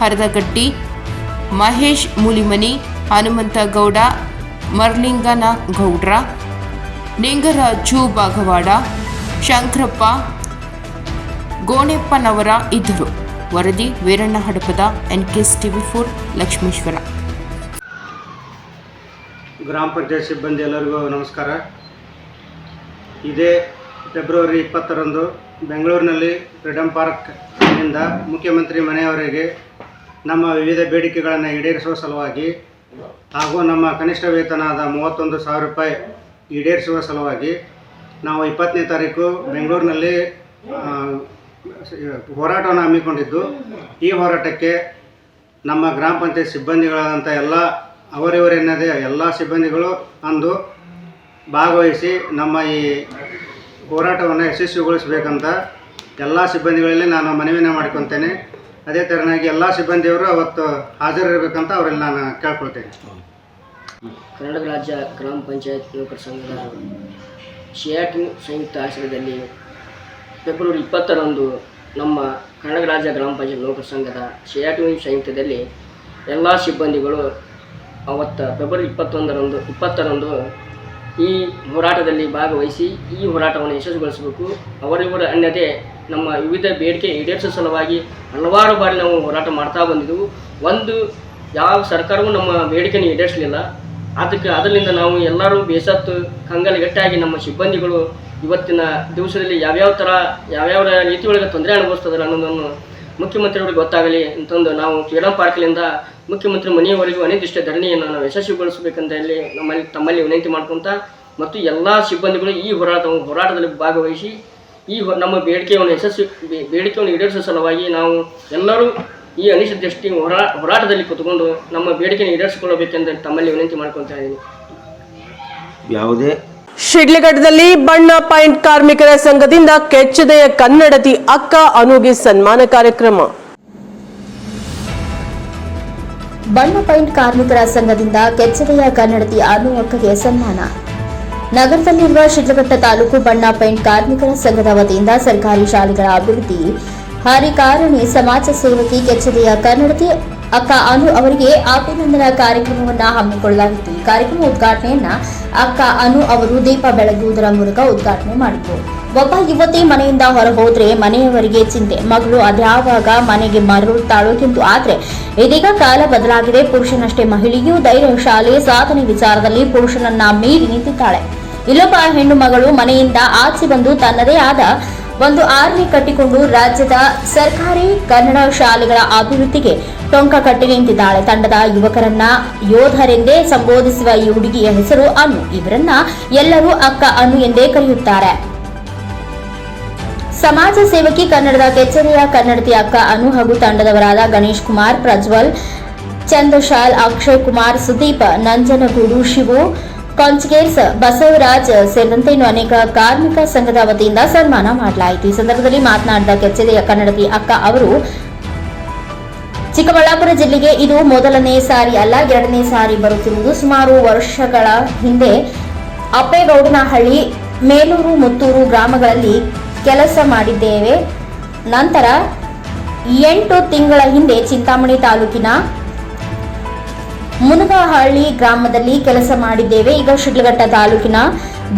ಹರದಗಟ್ಟಿ, ಮಹೇಶ್ ಮುಲಿಮನಿ, ಹನುಮಂತಗೌಡ, ಮರ್ಲಿಂಗನಗೌಡ್ರ, ನಿಂಗರಾಜು ಬಾಗವಾಡ, ಶಂಕರಪ್ಪ, ಗೋಣೆಪ್ಪನವರ ಇದ್ದರು. ವರದಿ ವೀರಣ್ಣ ಹಡಪದ, NKS TV4 ಲಕ್ಷ್ಮೇಶ್ವರ. ಗ್ರಾಮ ಪಂಚಾಯತ್ ಸಿಬ್ಬಂದಿ ಎಲ್ಲರಿಗೂ ನಮಸ್ಕಾರ. ಇದೇ ಫೆಬ್ರವರಿ 20ರಂದು ಬೆಂಗಳೂರಿನಲ್ಲಿ ಫ್ರೀಡಂ ಪಾರ್ಕ್ನಿಂದ ಮುಖ್ಯಮಂತ್ರಿ ಮನೆಯವರೆಗೆ ನಮ್ಮ ವಿವಿಧ ಬೇಡಿಕೆಗಳನ್ನು ಈಡೇರಿಸುವ ಸಲುವಾಗಿ ಹಾಗೂ ನಮ್ಮ ಕನಿಷ್ಠ ವೇತನದ 31,000 ರೂಪಾಯಿ ಈಡೇರಿಸುವ ಸಲುವಾಗಿ ನಾವು 20ನೇ ತಾರೀಕು ಬೆಂಗಳೂರಿನಲ್ಲಿ ಹೋರಾಟವನ್ನು ಹಮ್ಮಿಕೊಂಡಿದ್ದು, ಈ ಹೋರಾಟಕ್ಕೆ ನಮ್ಮ ಗ್ರಾಮ ಪಂಚಾಯತ್ ಸಿಬ್ಬಂದಿಗಳಾದಂಥ ಎಲ್ಲ ಅವರಿವರೆನ್ನದೇ ಎಲ್ಲ ಸಿಬ್ಬಂದಿಗಳು ಅಂದು ಭಾಗವಹಿಸಿ ನಮ್ಮ ಈ ಹೋರಾಟವನ್ನು ಯಶಸ್ವಿಗೊಳಿಸಬೇಕಂತ ಎಲ್ಲ ಸಿಬ್ಬಂದಿಗಳಲ್ಲಿ ನಾನು ಮನವಿಯನ್ನು ಮಾಡಿಕೊತೇನೆ. ಅದೇ ಥರನಾಗಿ ಎಲ್ಲ ಸಿಬ್ಬಂದಿಯವರು ಅವತ್ತು ಹಾಜರಿರಬೇಕಂತ ಅವರಲ್ಲಿ ನಾನು ಕೇಳ್ಕೊಳ್ತೇನೆ. ಕರ್ನಾಟಕ ರಾಜ್ಯ ಗ್ರಾಮ ಪಂಚಾಯತ್ ನೌಕರ ಸಂಘದ ಸಿಆರ್ಟಿ ಸಂಯುಕ್ತ ಆಶ್ರಯದಲ್ಲಿ ಫೆಬ್ರವರಿ 20ರಂದು ನಮ್ಮ ಕರ್ನಾಟಕ ರಾಜ್ಯ ಗ್ರಾಮ ಪಂಚಾಯತ್ ನೌಕರ ಸಂಘದ ಸಿಆರ್ಟಿ ಸಂಯುಕ್ತದಲ್ಲಿ ಎಲ್ಲ ಸಿಬ್ಬಂದಿಗಳು ಅವತ್ತು ಫೆಬ್ರವರಿ 20ರಂದು ಈ ಹೋರಾಟದಲ್ಲಿ ಭಾಗವಹಿಸಿ ಈ ಹೋರಾಟವನ್ನು ಯಶಸ್ವಿಗೊಳಿಸಬೇಕು. ಅವರಿವರ ಅನ್ನದೇ ನಮ್ಮ ವಿವಿಧ ಬೇಡಿಕೆ ಈಡೇರಿಸುವ ಸಲುವಾಗಿ ಹಲವಾರು ಬಾರಿ ನಾವು ಹೋರಾಟ ಮಾಡ್ತಾ ಬಂದಿದ್ದೆವು. ಒಂದು ಯಾವ ಸರ್ಕಾರವೂ ನಮ್ಮ ಬೇಡಿಕೆಯನ್ನು ಈಡೇರಿಸಲಿಲ್ಲ. ಅದರಿಂದ ನಾವು ಎಲ್ಲರೂ ಬೇಸತ್ತು ಕಂಗಲಗಟ್ಟಾಗಿ ನಮ್ಮ ಸಿಬ್ಬಂದಿಗಳು ಇವತ್ತಿನ ದಿವಸದಲ್ಲಿ ಯಾವ್ಯಾವ ರೀತಿ ಒಳಗೆ ತೊಂದರೆ ಅನುಭವಿಸ್ತದಲ್ಲ ಅನ್ನೋದನ್ನು ಮುಖ್ಯಮಂತ್ರಿಯವರಿಗೆ ಗೊತ್ತಾಗಲಿ ಅಂತಂದು ನಾವು ಫ್ರೀಡಂ ಪಾರ್ಕ್ನಿಂದ ಮುಖ್ಯಮಂತ್ರಿ ಮನೆಯವರೆಗೂ ಅನಿರ್ದಿಷ್ಟ ಧರಣಿಯನ್ನು ನಾವು ಯಶಸ್ವಿಗೊಳಿಸಬೇಕಂತ ಹೇಳಿ ತಮ್ಮಲ್ಲಿ ವಿನಂತಿ ಮಾಡ್ಕೊತ ಮತ್ತು ಎಲ್ಲ ಸಿಬ್ಬಂದಿಗಳು ಈ ಹೋರಾಟದಲ್ಲಿ ಭಾಗವಹಿಸಿ ಈ ನಮ್ಮ ಬೇಡಿಕೆಯನ್ನು ಈಡೇರಿಸುವ ಸಲುವಾಗಿ ನಾವು ಎಲ್ಲರೂ ಈ ಅನಿಶ್ಚಿತ ಹೋರಾಟದಲ್ಲಿ ಕೂತ್ಕೊಂಡು ನಮ್ಮ ಬೇಡಿಕೆಯನ್ನು ಈಡೇರಿಸಿಕೊಳ್ಳಬೇಕೆಂದು ತಮ್ಮಲ್ಲಿ ವಿನಂತಿ ಮಾಡ್ಕೊತಾ ಇದ್ದೀನಿ. ಯಾವುದೇ ಶಿಡ್ಲಘಟ್ಟದಲ್ಲಿ ಬಣ್ಣ ಪಾಯಿಂಟ್ ಕಾರ್ಮಿಕರ ಸಂಘದಿಂದ ಕೆಚ್ಚೆದೆಯ ಕನ್ನಡತಿ ಅಕ್ಕ ಅನುಗೆ ಸನ್ಮಾನ ಕಾರ್ಯಕ್ರಮ. ಬಣ್ಣ ಪಾಯಿಂಟ್ ಕಾರ್ಮಿಕರ ಸಂಘದಿಂದ ಕೆಚ್ಚೆದೆಯ ಕನ್ನಡತಿ ಅನು ಅಕ್ಕಗೆ ಸನ್ಮಾನ. ನಗರದಲ್ಲಿರುವ ಶಿಡ್ಲಘಟ್ಟ ತಾಲೂಕು ಬಣ್ಣ ಪಾಯಿಂಟ್ ಕಾರ್ಮಿಕರ ಸಂಘದ ವತಿಯಿಂದ ಸರ್ಕಾರಿ ಶಾಲೆಗಳ ಅಭಿವೃದ್ಧಿ ಹರಿಕಾರಣಿ ಸಮಾಜ ಸೇವಕಿ ಕೆಚ್ಚೆದೆಯ ಕನ್ನಡತಿ ಅಕ್ಕ ಅನು ಅವರಿಗೆ ಅಭಿನಂದನಾ ಕಾರ್ಯಕ್ರಮವನ್ನು ಹಮ್ಮಿಕೊಳ್ಳಲಾಗಿತ್ತು. ಈ ಕಾರ್ಯಕ್ರಮ ಉದ್ಘಾಟನೆಯನ್ನ ಅಕ್ಕ ಅನು ಅವರು ದೀಪ ಬೆಳಗುವುದರ ಮೂಲಕ ಉದ್ಘಾಟನೆ ಮಾಡಿದರು. ಒಬ್ಬ ಯುವತಿ ಮನೆಯಿಂದ ಹೊರ ಹೋದ್ರೆ ಮನೆಯವರಿಗೆ ಚಿಂತೆ, ಮಗಳು ಅದ್ಯಾವಾಗ ಮನೆಗೆ ಮರಳುತ್ತಾಳೋ ಎಂದು. ಆದ್ರೆ ಇದೀಗ ಕಾಲ ಬದಲಾಗಿದೆ. ಪುರುಷನಷ್ಟೇ ಮಹಿಳೆಯೂ ಧೈರ್ಯಶಾಲಿ, ಸಾಧನೆ ವಿಚಾರದಲ್ಲಿ ಪುರುಷನನ್ನ ಮೀರಿ ನಿಂತಿದ್ದಾಳೆ. ಇಲ್ಲೊಬ್ಬ ಹೆಣ್ಣು ಮಗಳು ಮನೆಯಿಂದ ಆಚೆ ಬಂದು ತನ್ನದೇ ಆದ ಒಂದು ಆರ್ಮಿ ಕಟ್ಟಿಕೊಂಡು ರಾಜ್ಯದ ಸರ್ಕಾರಿ ಕನ್ನಡ ಶಾಲೆಗಳ ಅಭಿವೃದ್ಧಿಗೆ ಟೊಂಕ ಕಟ್ಟಿ ನಿಂತಿದ್ದಾಳೆ. ತಂಡದ ಯುವಕರನ್ನ ಯೋಧರೆಂದೇ ಸಂಬೋಧಿಸುವ ಈ ಹುಡುಗಿಯ ಹೆಸರು ಅನು. ಇವರನ್ನ ಎಲ್ಲರೂ ಅಕ್ಕ ಅನು ಎಂದೇ ಕರೆಯುತ್ತಾರೆ. ಸಮಾಜ ಸೇವಕಿ, ಕನ್ನಡದ ಕೆಚ್ಚೆದೆಯ ಕನ್ನಡತಿ ಅಕ್ಕ ಅನು ಹಾಗೂ ತಂಡದವರಾದ ಗಣೇಶ್ ಕುಮಾರ್, ಪ್ರಜ್ವಲ್, ಚಂದ್ರಶಾಲ್, ಅಕ್ಷಯ್ ಕುಮಾರ್, ಸುದೀಪ್, ನಂಜನಗೂಡು, ಶಿವು, ಕಾಂಚಗೇರ್ಸ್, ಬಸವರಾಜ್ ಸೇರಿದಂತೆ ಇನ್ನು ಅನೇಕ ಕಾರ್ಮಿಕ ಸಂಘದ ವತಿಯಿಂದ ಸನ್ಮಾನ ಮಾಡಲಾಯಿತು. ಈ ಸಂದರ್ಭದಲ್ಲಿ ಮಾತನಾಡಿದ ಕೆಚ್ಚೆದೆಯ ಕನ್ನಡತಿ ಅಕ್ಕ ಅವರು, ಚಿಕ್ಕಬಳ್ಳಾಪುರ ಜಿಲ್ಲೆಗೆ ಇದು ಮೊದಲನೇ ಸಾರಿ ಅಲ್ಲ, ಎರಡನೇ ಸಾರಿ ಬರುತ್ತಿರುವುದು. ಸುಮಾರು ವರ್ಷಗಳ ಹಿಂದೆ ಅಪ್ಪೇಗೌಡನಹಳ್ಳಿ, ಮೇಲೂರು, ಮುತ್ತೂರು ಗ್ರಾಮಗಳಲ್ಲಿ ಕೆಲಸ ಮಾಡಿದ್ದೇವೆ. ನಂತರ 8 ತಿಂಗಳ ಹಿಂದೆ ಚಿಂತಾಮಣಿ ತಾಲೂಕಿನ ಮುನಗಹಳ್ಳಿ ಗ್ರಾಮದಲ್ಲಿ ಕೆಲಸ ಮಾಡಿದ್ದೇವೆ. ಈಗ ಶಿಡ್ಲಘಟ್ಟ ತಾಲೂಕಿನ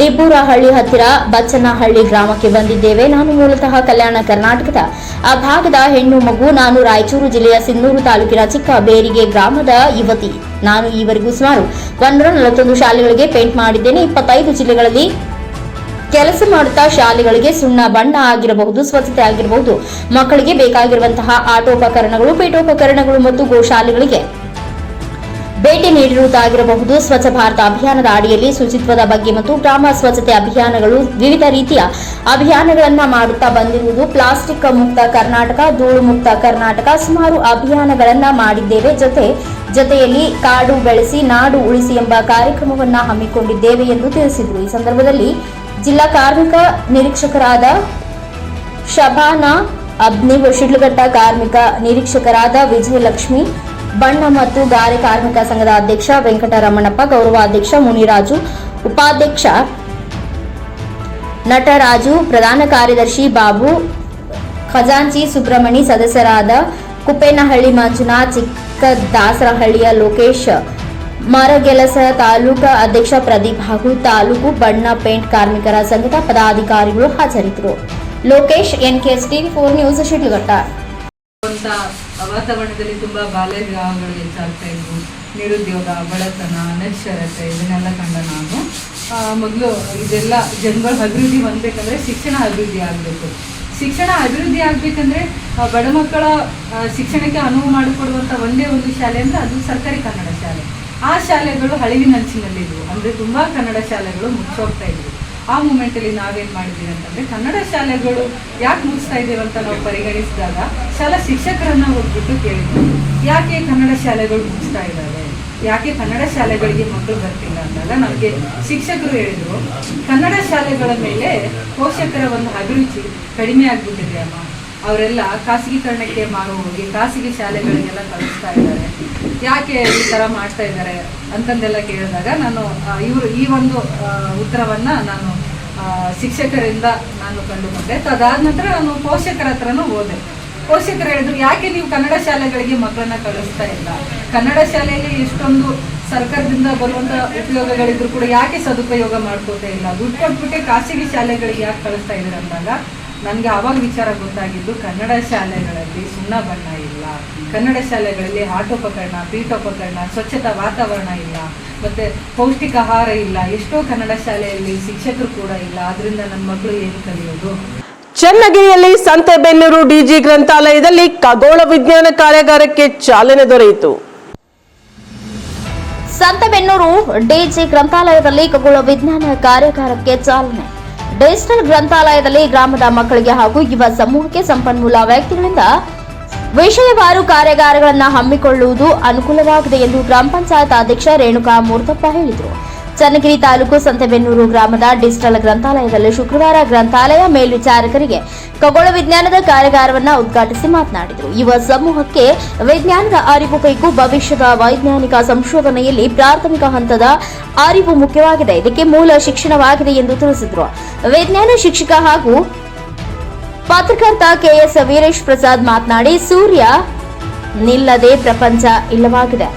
ದಿಬ್ಬೂರಹಳ್ಳಿ ಹತ್ತಿರ ಬಚ್ಚನಹಳ್ಳಿ ಗ್ರಾಮಕ್ಕೆ ಬಂದಿದ್ದೇವೆ. ನಾನು ಮೂಲತಃ ಕಲ್ಯಾಣ ಕರ್ನಾಟಕದ ಆ ಭಾಗದ ಹೆಣ್ಣು ಮಗು. ನಾನು ರಾಯಚೂರು ಜಿಲ್ಲೆಯ ಸಿನ್ನೂರು ತಾಲೂಕಿನ ಚಿಕ್ಕ ಬೇರಿಗೆ ಗ್ರಾಮದ ಯುವತಿ. ನಾನು ಈವರೆಗೂ ಸುಮಾರು 141 ಶಾಲೆಗಳಿಗೆ ಪೇಂಟ್ ಮಾಡಿದ್ದೇನೆ. 25 ಜಿಲ್ಲೆಗಳಲ್ಲಿ ಕೆಲಸ ಮಾಡುತ್ತಾ ಶಾಲೆಗಳಿಗೆ ಸುಣ್ಣ ಬಣ್ಣ ಆಗಿರಬಹುದು, ಸ್ವಚ್ಛತೆ ಆಗಿರಬಹುದು, ಮಕ್ಕಳಿಗೆ ಬೇಕಾಗಿರುವಂತಹ ಆಟೋಪಕರಣಗಳು, ಪೀಠೋಪಕರಣಗಳು ಮತ್ತು ಗೋಶಾಲೆಗಳಿಗೆ ಭೇಟಿ ನೀಡಿರುವುದಾಗಿರಬಹುದು. ಸ್ವಚ್ಛ ಭಾರತ ಅಭಿಯಾನದ ಅಡಿಯಲ್ಲಿ ಶುಚಿತ್ವದ ಬಗ್ಗೆ ಮತ್ತು ಗ್ರಾಮ ಸ್ವಚ್ಛತೆ ಅಭಿಯಾನಗಳು, ವಿವಿಧ ರೀತಿಯ ಅಭಿಯಾನಗಳನ್ನ ಮಾಡುತ್ತಾ ಬಂದಿರುವುದು. ಪ್ಲಾಸ್ಟಿಕ್ ಮುಕ್ತ ಕರ್ನಾಟಕ, ಧೂಳು ಮುಕ್ತ ಕರ್ನಾಟಕ, ಸುಮಾರು ಅಭಿಯಾನಗಳನ್ನ ಮಾಡಿದ್ದೇವೆ. ಜೊತೆಯಲ್ಲಿ ಕಾಡು ಬೆಳೆಸಿ ನಾಡು ಉಳಿಸಿ ಎಂಬ ಕಾರ್ಯಕ್ರಮವನ್ನ ಹಮ್ಮಿಕೊಂಡಿದ್ದೇವೆ ಎಂದು ತಿಳಿಸಿದರು. ಈ ಸಂದರ್ಭದಲ್ಲಿ ಜಿಲ್ಲಾ ಕಾರ್ಮಿಕ ನಿರೀಕ್ಷಕರಾದ ಶಬಾನಾ ಅಬ್ನಿವ್, ಶಿಡ್ಲಘಟ್ಟ ಕಾರ್ಮಿಕ ನಿರೀಕ್ಷಕರಾದ ವಿಜಯಲಕ್ಷ್ಮಿ, ಬಣ್ಣ ಮತ್ತು ಗಾರೆ ಕಾರ್ಮಿಕ ಸಂಘದ ಅಧ್ಯಕ್ಷ ವೆಂಕಟರಮಣಪ್ಪ, ಗೌರವಾಧ್ಯಕ್ಷ ಮುನಿರಾಜು, ಉಪಾಧ್ಯಕ್ಷ ನಟರಾಜು, ಪ್ರಧಾನ ಕಾರ್ಯದರ್ಶಿ ಬಾಬು, ಖಜಾಂಚಿ ಸುಬ್ರಹ್ಮಣಿ, ಸದಸ್ಯರಾದ ಕುಪ್ಪೇನಹಳ್ಳಿ ಮಂಜುನಾಥ್, ಚಿಕ್ಕದಾಸರಹಳ್ಳಿಯ ಲೋಕೇಶ್, ಮರಗೆಲಸ ತಾಲೂಕಾ ಅಧ್ಯಕ್ಷ ಪ್ರದೀಪ್ ಹಾಗೂ ತಾಲೂಕು ಬಣ್ಣ ಪೇಂಟ್ ಕಾರ್ಮಿಕರ ಸಂಘದ ಪದಾಧಿಕಾರಿಗಳು ಹಾಜರಿದ್ದರು. Lokesh, NKS TV 4 news, Shidlaghatta. ವಾತಾವರಣದಲ್ಲಿ ತುಂಬಾ ಬಾಲ್ಯ ವಿವಾಹಗಳು ಹೆಚ್ಚಾಗ್ತಾ ಇದ್ವು. ನಿರುದ್ಯೋಗ, ಬಡತನ, ಅನಕ್ಷರತೆ ಇದನ್ನೆಲ್ಲ ಕಂಡ ನಾನು ಮೊದಲು ಇದೆಲ್ಲ ಜನಗಳ ಅಭಿವೃದ್ಧಿ ಹೊಂದಬೇಕಂದ್ರೆ ಶಿಕ್ಷಣ ಅಭಿವೃದ್ಧಿ ಆಗಬೇಕು. ಶಿಕ್ಷಣ ಅಭಿವೃದ್ಧಿ ಆಗಬೇಕಂದ್ರೆ ಬಡ ಮಕ್ಕಳ ಶಿಕ್ಷಣಕ್ಕೆ ಅನುವು ಮಾಡಿಕೊಡುವಂಥ ಒಂದೇ ಒಂದು ಶಾಲೆ ಅಂದರೆ ಅದು ಸರ್ಕಾರಿ ಕನ್ನಡ ಶಾಲೆ. ಆ ಶಾಲೆಗಳು ಅಳಿವಿನಂಚಿನಲ್ಲಿದ್ವು. ಅಂದರೆ ತುಂಬ ಕನ್ನಡ ಶಾಲೆಗಳು ಮುಚ್ಚೋಗ್ತಾ ಇದ್ವು. ಆ ಮೂಮೆಂಟಲ್ಲಿ ನಾವೇನು ಮಾಡಿದ್ದೀವಿ ಅಂತಂದರೆ, ಕನ್ನಡ ಶಾಲೆಗಳು ಯಾಕೆ ಮುಗಿಸ್ತಾ ಇದ್ದೇವೆ ಅಂತ ನಾವು ಪರಿಗಣಿಸಿದಾಗ ಶಾಲಾ ಶಿಕ್ಷಕರನ್ನು ಹೋಗ್ಬಿಟ್ಟು ಕೇಳಿದ್ವಿ, ಯಾಕೆ ಕನ್ನಡ ಶಾಲೆಗಳು ಮುಗಿಸ್ತಾ ಇದ್ದಾವೆ, ಯಾಕೆ ಕನ್ನಡ ಶಾಲೆಗಳಿಗೆ ಮಕ್ಕಳು ಬರ್ತಿಲ್ಲ ಅಂದಾಗ ನಮಗೆ ಶಿಕ್ಷಕರು ಹೇಳಿದರು, ಕನ್ನಡ ಶಾಲೆಗಳ ಮೇಲೆ ಪೋಷಕರ ಒಂದು ಅಭಿರುಚಿ ಕಡಿಮೆ ಆಗಿಬಿಟ್ಟಿದೆ ಅಮ್ಮ. ಅವರೆಲ್ಲ ಖಾಸಗೀಕರಣಕ್ಕೆ ಮಾರು ಹೋಗಿ ಖಾಸಗಿ ಶಾಲೆಗಳಿಗೆಲ್ಲ ಕಳಿಸ್ತಾ ಇದ್ದಾರೆ, ಯಾಕೆ ಈ ಥರ ಮಾಡ್ತಾ ಇದ್ದಾರೆ ಅಂತಂದೆಲ್ಲ ಕೇಳಿದಾಗ ನಾನು ಈ ಒಂದು ಉತ್ತರವನ್ನು ನಾನು ಶಿಕ್ಷಕರಿಂದ ನಾನು ಕಂಡುಕೊಂಡೆ. ಅದಾದ ನಂತರ ನಾನು ಪೋಷಕರ ಹತ್ರನೂ ಹೋದೆ. ಪೋಷಕರು ಹೇಳಿದ್ರು, ಯಾಕೆ ನೀವು ಕನ್ನಡ ಶಾಲೆಗಳಿಗೆ ಮಕ್ಕಳನ್ನ ಕಳಿಸ್ತಾ ಇಲ್ಲ, ಕನ್ನಡ ಶಾಲೆಯಲ್ಲಿ ಎಷ್ಟೊಂದು ಸರ್ಕಾರದಿಂದ ಬರುವಂಥ ಉಪಯೋಗಗಳಿದ್ರು ಕೂಡ ಯಾಕೆ ಸದುಪಯೋಗ ಮಾಡ್ಕೋತಾ ಇಲ್ಲ, ದುಡ್ಡು ಕೊಟ್ಬಿಟ್ಟೆ ಖಾಸಗಿ ಶಾಲೆಗಳಿಗೆ ಯಾಕೆ ಕಳಿಸ್ತಾ ಇದ್ದಾರೆ ಅಂದಾಗ ನನಗೆ ಆವಾಗ ವಿಚಾರ ಗೊತ್ತಾಗಿದ್ದು, ಕನ್ನಡ ಶಾಲೆಗಳಲ್ಲಿ ಸುಣ್ಣ ಬಣ್ಣ ಇಲ್ಲ, ಕನ್ನಡ ಶಾಲೆಗಳಲ್ಲಿ ಆಟೋಪಕರಣ, ಪೀಠೋಪಕರಣ, ಸ್ವಚ್ಛತಾ ವಾತಾವರಣ ಇಲ್ಲ, ಮತ್ತು ಪೌಷ್ಟಿಕ ಆಹಾರ ಇಲ್ಲ. ಎಷ್ಟೋ ಕನ್ನಡ ಶಾಲೆಯಲ್ಲಿ ಶಿಕ್ಷಕರು ಕೂಡ ಇಲ್ಲ. ಆದ್ರಿಂದ ನನ್ನ ಮಕ್ಕಳು ಏನು ಕಲಿಯೋದು? ಚನ್ನಗಿರಿಯಲ್ಲಿ ಸಂತೆಬೆನ್ನೂರು ಡಿಜಿ ಗ್ರಂಥಾಲಯದಲ್ಲಿ ಖಗೋಳ ವಿಜ್ಞಾನ ಕಾರ್ಯಾಗಾರಕ್ಕೆ ಚಾಲನೆ ದೊರೆಯಿತು. ಸಂತೆಬೆನ್ನೂರು ಡಿಜಿ ಗ್ರಂಥಾಲಯದಲ್ಲಿ ಖಗೋಳ ವಿಜ್ಞಾನ ಕಾರ್ಯಾಗಾರಕ್ಕೆ ಚಾಲನೆ. ಡಿಜಿಟಲ್ ಗ್ರಂಥಾಲಯದಲ್ಲಿ ಗ್ರಾಮದ ಮಕ್ಕಳಿಗೆ ಹಾಗೂ ಯುವ ಸಮೂಹಕ್ಕೆ ಸಂಪನ್ಮೂಲ ವ್ಯಕ್ತಿಗಳಿಂದ ವಿಷಯವಾರು ಕಾರ್ಯಾಗಾರಗಳನ್ನು ಹಮ್ಮಿಕೊಳ್ಳುವುದು ಅನುಕೂಲವಾಗಿದೆ ಎಂದು ಗ್ರಾಮ ಪಂಚಾಯತ್ ಅಧ್ಯಕ್ಷ ರೇಣುಕಾ ಮೂರ್ತಪ್ಪ ಹೇಳಿದರು. ಚನ್ನಗಿರಿ ತಾಲೂಕು ಸಂತೆಬೆನ್ನೂರು ಗ್ರಾಮದ ಡಿಜಿಟಲ್ ಗ್ರಂಥಾಲಯದಲ್ಲಿ ಶುಕ್ರವಾರ ಗ್ರಂಥಾಲಯ ಮೇಲ್ವಿಚಾರಕರಿಗೆ ಖಗೋಳ ವಿಜ್ಞಾನದ ಕಾರ್ಯಾಗಾರವನ್ನು ಉದ್ಘಾಟಿಸಿ ಮಾತನಾಡಿದರು. ಯುವ ಸಮೂಹಕ್ಕೆ ವಿಜ್ಞಾನದ ಅರಿವು ಬೇಕು. ಭವಿಷ್ಯದ ವೈಜ್ಞಾನಿಕ ಸಂಶೋಧನೆಯಲ್ಲಿ ಪ್ರಾಥಮಿಕ ಹಂತದ ಅರಿವು ಮುಖ್ಯವಾಗಿದೆ. ಇದಕ್ಕೆ ಮೂಲ ಶಿಕ್ಷಣವಾಗಿದೆ ಎಂದು ತಿಳಿಸಿದರು. ವಿಜ್ಞಾನ ಶಿಕ್ಷಕ ಹಾಗೂ ಪತ್ರಕರ್ತ KS ವೀರೇಶ್ ಪ್ರಸಾದ್ ಮಾತನಾಡಿ, ಸೂರ್ಯ ನಿಲ್ಲದೆ ಪ್ರಪಂಚ ಇಲ್ಲವಾಗಿದೆ.